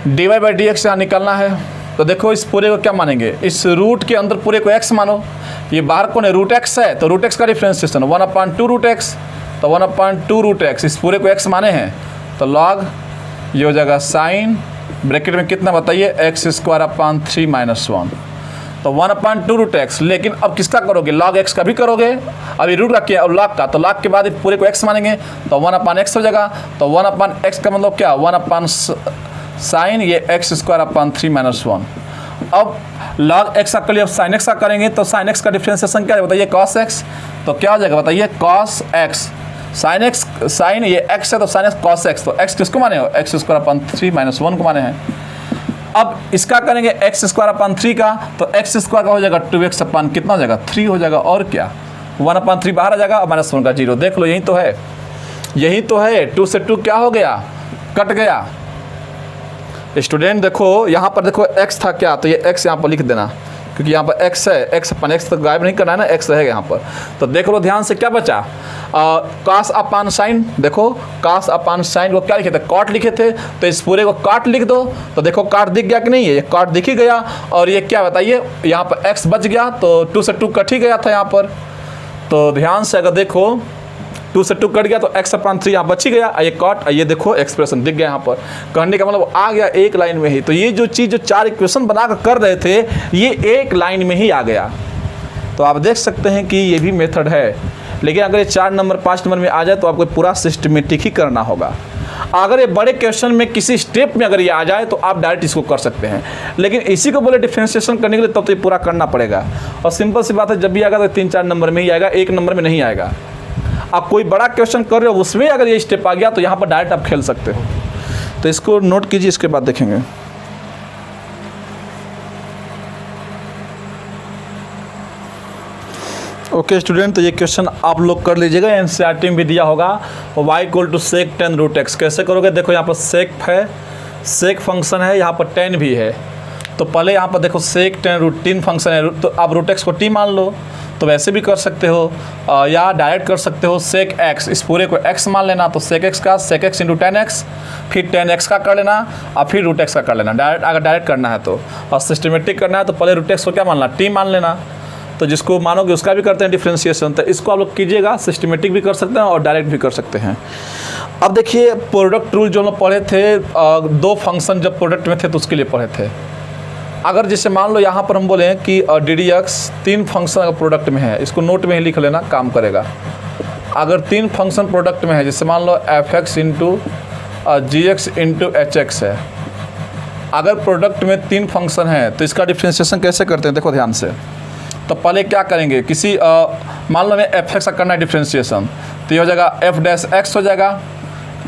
dy/dx यहाँ निकलना है, तो देखो इस पूरे को क्या मानेंगे, इस रूट के अंदर पूरे को x मानो, ये बाहर कौन है, √x है, तो √x का डिफ्रेंशिएशन 1/2√x, तो 1/2√x इस पूरे को x माने हैं, तो log ये हो जाएगा साइन ब्रैकेट में कितना बताइए, x² / 3 - 1, तो 1/2√x। लेकिन अब किसका करोगे, log x का भी करोगे, अभी रूट का किया और log का, तो log के बाद पूरे को x मानेंगे, तो 1/x हो जाएगा, तो 1/x का मतलब क्या, 1/sin ये x² / 3 - 1। अब log x का लिए अब sin x का करेंगे, तो sin x का डिफ्रेंशिएशन क्या है बताइए, cos x, तो क्या हो जाएगा बताइए, cos x, sin x, sin ये x है तो sin x cos x, तो x किसको माने हो, x² / 3 - 1 को माने हैं। अब इसका करेंगे x² / 3 का, तो x² का हो जाएगा 2x / कितना हो जाएगा 3 हो जाएगा, और क्या 1/3 बाहर आ जाएगा और -1 का 0, देख लो यही तो है, यही तो है। 2 से 2 क्या हो गया, कट गया। स्टूडेंट देखो यहाँ पर देखो x था क्या, तो ये x यहाँ पर लिख देना, क्योंकि यहाँ पर x है, x/x तो गायब नहीं करना है ना, x रहेगा यहाँ पर। तो देख लो ध्यान से क्या बचा, cos / sin, देखो cos / sin को क्या लिखे थे, cot लिखे थे, तो इस पूरे को cot लिख दो, तो देखो cot दिख गया कि नहीं है, ये cot दिख ही गया, और ये क्या बताइए यहाँ पर x बच गया, तो 2 से 2 कट ही गया था यहाँ पर। तो ध्यान से अगर देखो 2 से 2 कट गया, तो x/3 यहाँ बच ही गया, ये कॉट, ये देखो एक्सप्रेशन दिख गया यहाँ पर, कहने का मतलब आ गया एक लाइन में ही। तो ये जो चीज़ जो 4 इक्वेशन बना कर रहे थे ये एक लाइन में ही आ गया। तो आप देख सकते हैं कि ये भी मेथड है, लेकिन अगर ये 4 नंबर 5 नंबर में आ जाए तो आपको पूरा सिस्टमेटिक ही करना होगा। अगर ये बड़े क्वेश्चन में किसी स्टेप में अगर ये आ जाए तो आप डायरेक्ट इसको कर सकते हैं, लेकिन इसी को बोले डिफ्रेंशिएशन करने के लिए तब तो ये पूरा करना पड़ेगा। और सिंपल सी बात है, जब भी आएगा तो 3-4 नंबर में ही आएगा, 1 नंबर में नहीं आएगा। आप कोई बड़ा क्वेश्चन कर रहे हो उसमें अगर ये स्टेप आ गया तो यहाँ पर डायरेक्ट आप खेल सकते हो। तो इसको नोट कीजिए, इसके बाद देखेंगे। ओके स्टूडेंट, तो ये क्वेश्चन आप लोग कर लीजिएगा, एनसीईआरटी में भी दिया होगा। y = sec 10√x कैसे करोगे, देखो यहाँ पर सेक है, सेक फंक्शन है, यहाँ पर 10 भी है। तो पहले यहाँ पर देखो sec 10√3 फंक्शन है, तो आप √x को t मान लो, तो वैसे भी कर सकते हो, या डायरेक्ट कर सकते हो sec x, इस पूरे को x मान लेना, तो sec x का sec x × 10x, फिर 10x का कर लेना और फिर √x का कर लेना। डायरेक्ट अगर डायरेक्ट करना है तो, और सिस्टमेटिक करना है तो पहले √x को क्या मानना, t मान लेना। तो जिसको मानोगे उसका भी करते हैं डिफ्रेंशिएशन। तो इसको आप लोग कीजिएगा, सिस्टमेटिक भी कर सकते हैं और डायरेक्ट भी कर सकते हैं। अब देखिए प्रोडक्ट रूल जो हम लोग पढ़े थे, दो फंक्शन जब प्रोडक्ट में थे तो उसके लिए पढ़े थे। अगर जैसे मान लो यहाँ पर हम बोले कि DDX 3 फंक्शन अगर प्रोडक्ट में है, इसको नोट में ही लिख लेना, काम करेगा। अगर 3 फंक्शन प्रोडक्ट में है, जैसे मान लो fx into gx into hx है, अगर प्रोडक्ट में 3 फंक्शन है तो इसका डिफ्रेंशिएशन कैसे करते हैं, देखो ध्यान से। तो पहले क्या करेंगे, किसी मान लो हमें fx का करना है डिफ्रेंशिएशन, तो ये हो जाएगा f डैश x हो जाएगा,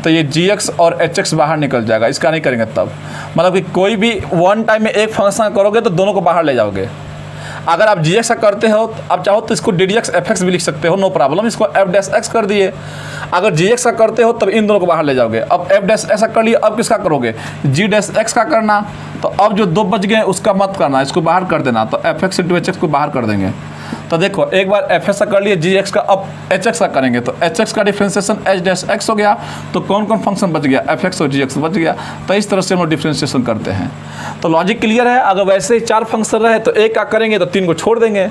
तो ये gx और hx बाहर निकल जाएगा। इसका नहीं करेंगे तब, मतलब कि कोई भी वन टाइम में एक फंक्शन करोगे तो दोनों को बाहर ले जाओगे। अगर आप gx का करते हो, आप चाहो तो इसको ddx fx भी लिख सकते हो, नो प्रॉब्लम, इसको f डैश x कर दिए। अगर gx का करते हो तब इन दोनों को बाहर ले जाओगे। अब f डैश x का कर लिए, अब किसका करोगे, g डैश x का करना। तो अब जो 2 बच गए उसका मत करना, इसको बाहर कर देना, तो fx इंटू hx को बाहर कर देंगे। तो देखो एक बार fx का कर लिए gx का, अब hx का करेंगे तो hx का डिफ्रेंशिएशन h डैश x हो गया। तो कौन कौन फंक्शन बच गया, fx और gx बच गया। तो इस तरह से हम लोग डिफ्रेंशिएशन करते हैं। तो लॉजिक क्लियर है। अगर वैसे ही 4 फंक्शन रहे तो एक का करेंगे तो 3 को छोड़ देंगे।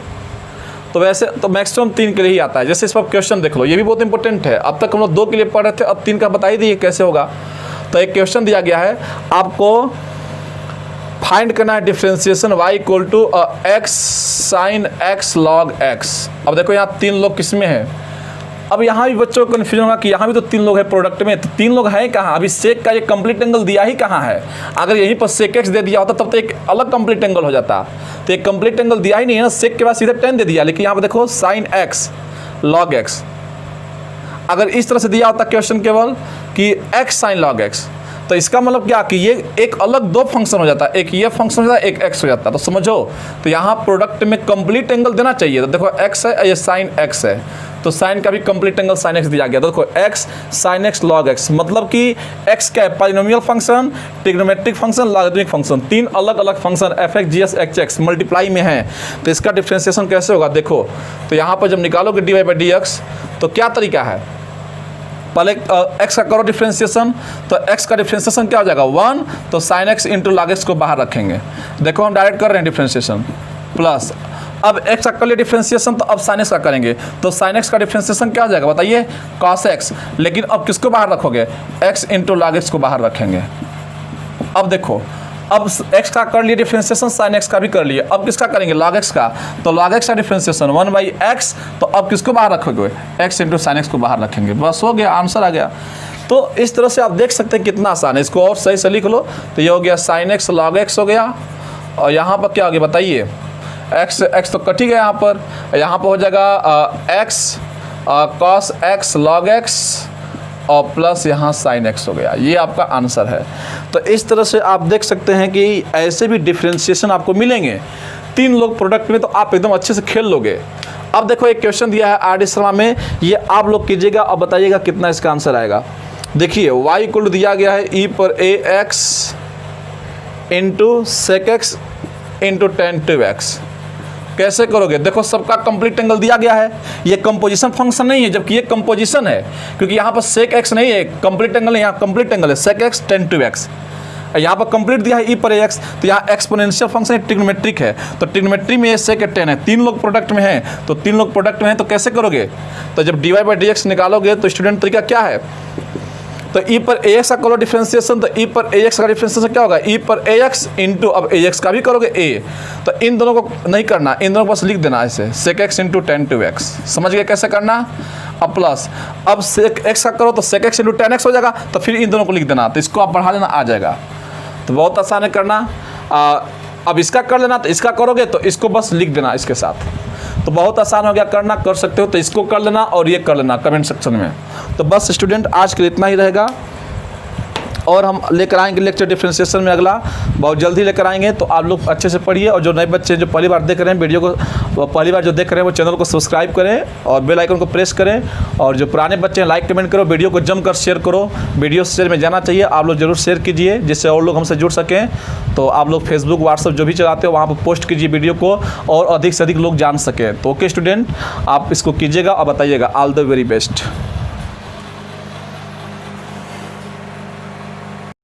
तो वैसे तो मैक्सिमम 3 के लिए ही आता है। जैसे इस पर क्वेश्चन देख लो, ये भी बहुत इंपॉर्टेंट है। अब तक हम लोग 2 के लिए पढ़ रहे थे, अब 3 का बता ही दिए कैसे होगा। तो एक क्वेश्चन दिया गया है आपको, फाइंड करना है differentiation y equal to x sine x log x। अब देखो यहाँ 3 लोग किस में है। अब यहाँ भी बच्चों को कन्फ्यूजन होगा कि यहाँ भी तो 3 लोग है प्रोडक्ट में, तो 3 लोग हैं कहाँ, अभी सेक का ये कंप्लीट एंगल दिया ही कहाँ है। अगर यहीं पर सेक x दे दिया होता तब तो एक अलग कंप्लीट एंगल हो जाता। तो एक कंप्लीट एंगल दिया ही नहीं है ना, सेक के बाद सीधे tan दे दिया। लेकिन यहाँ पर देखो साइन x log x, अगर इस तरह से दिया होता क्वेश्चन केवल कि x साइन log x, तो इसका मतलब क्या कि ये एक अलग 2 फंक्शन हो जाता है, एक ये फंक्शन हो जाता है, एक x हो जाता है। तो समझो, तो यहाँ प्रोडक्ट में कंप्लीट एंगल देना चाहिए। तो देखो x है, ये साइन x है, तो साइन का भी कंप्लीट एंगल साइन x दिया गया। तो देखो x sine x log x, मतलब कि x क्या है, polynomial function, trigonometric function, logarithmic function, 3 अलग अलग function fx gx hx multiply में है। तो इसका डिफ्रेंशिएशन कैसे होगा देखो। तो यहाँ पर जब निकालोगे dy बाई dx, तो क्या तरीका है, पहले x का करो डिफ्रेंशिएशन, तो x का डिफ्रेंशिएशन क्या हो जाएगा 1, तो sine x into log x को बाहर रखेंगे। देखो हम डायरेक्ट कर रहे हैं डिफ्रेंशिएशन, प्लस अब x का कर लिए डिफ्रेंशिएशन, तो अब साइन x का करेंगे, तो साइन x का डिफ्रेंशिएशन क्या हो जाएगा बताइए, cos x। लेकिन अब किसको बाहर रखोगे, x इंटू log x को बाहर रखेंगे। अब देखो, अब x का कर लिए डिफ्रेंशिएशन, साइन x का भी कर लिए, अब किसका करेंगे log x का, तो log x का डिफ्रेंशिएशन 1 बाई x, तो अब किसको बाहर रखोगे, x इंटू साइन x को बाहर रखेंगे। बस हो गया, आंसर आ गया। तो इस तरह से आप देख सकते हैं कितना आसान है। इसको और सही से लिख लो, तो ये हो गया साइन x log x हो गया, और यहाँ पर क्या हो गया बताइए, x तो कट ही गया यहाँ पर हो जाएगा x cos x log x और प्लस यहाँ साइन x हो गया। ये आपका आंसर है। तो इस तरह से आप देख सकते हैं कि ऐसे भी डिफ्रेंशिएशन आपको मिलेंगे 3 लोग प्रोडक्ट में, तो आप एकदम अच्छे से खेल लोगे। अब देखो एक क्वेश्चन दिया है RD शर्मा में, ये आप लोग कीजिएगा और बताइएगा कितना इसका आंसर आएगा। देखिए y इक्वल दिया गया है e पर ax into sec x into tan two x. कैसे करोगे, देखो सबका कंप्लीट एंगल दिया गया है, ये कंपोजिशन फंक्शन नहीं है, जबकि ये कंपोजिशन है, क्योंकि यहाँ पर सेक एक्स नहीं है, कंप्लीट एंगल है, यहाँ कंप्लीट एंगल है sec x tan two x. यहाँ पर कंप्लीट दिया है ई पर एक्स, तो यहाँ एक्सपोनेंशियल फंक्शन है, ट्रिग्नोमेट्रिक है, तो ट्रिग्नोमेट्री में ये सेक 10 है। 3 लोग प्रोडक्ट में हैं, तो 3 लोग प्रोडक्ट में हैं, तो कैसे करोगे, तो जब d y by d x निकालोगे तो स्टूडेंट तरीका क्या है, तो ई पर ए एक्स का करो डिफ्रेंशिएशन, तो ई पर ए एक्स का डिफ्रेंशिएशन क्या होगा, ई पर ए एक्स इंटू अब ए एक्स का भी करोगे ए, तो इन दोनों को नहीं करना, इन दोनों को बस लिख देना ऐसे sec x into tan two x. समझ गए कैसे करना। अब प्लस अब सेक एक्स का करो तो sec x into tan x हो जाएगा, तो फिर इन दोनों को लिख देना, तो इसको आप बढ़ा देना आ जाएगा। तो बहुत आसान है करना। अब इसका कर लेना, तो इसका करोगे तो इसको बस लिख देना इसके साथ, तो बहुत आसान हो गया करना। कर सकते हो तो इसको कर लेना और ये कर लेना कमेंट सेक्शन में। तो बस स्टूडेंट आज के लिए इतना ही रहेगा, और हम लेकर आएंगे लेक्चर डिफरेंशिएशन में अगला बहुत जल्दी लेकर आएंगे। तो आप लोग अच्छे से पढ़िए, और जो नए बच्चे जो पहली बार देख रहे हैं वीडियो को, पहली बार जो देख रहे हैं वो चैनल को सब्सक्राइब करें और बेल आइकन को प्रेस करें, और जो पुराने बच्चे हैं लाइक कमेंट करो, वीडियो को जमकर शेयर करो। वीडियो शेयर में जाना चाहिए, आप लोग जरूर शेयर कीजिए जिससे और लोग हमसे जुड़ सकें। तो आप लोग फेसबुक व्हाट्सअप जो भी चलाते हो वहाँ पर पोस्ट कीजिए वीडियो को, और अधिक से अधिक लोग जान सकें। तो ओके स्टूडेंट, आप इसको कीजिएगा और बताइएगा। All the very best.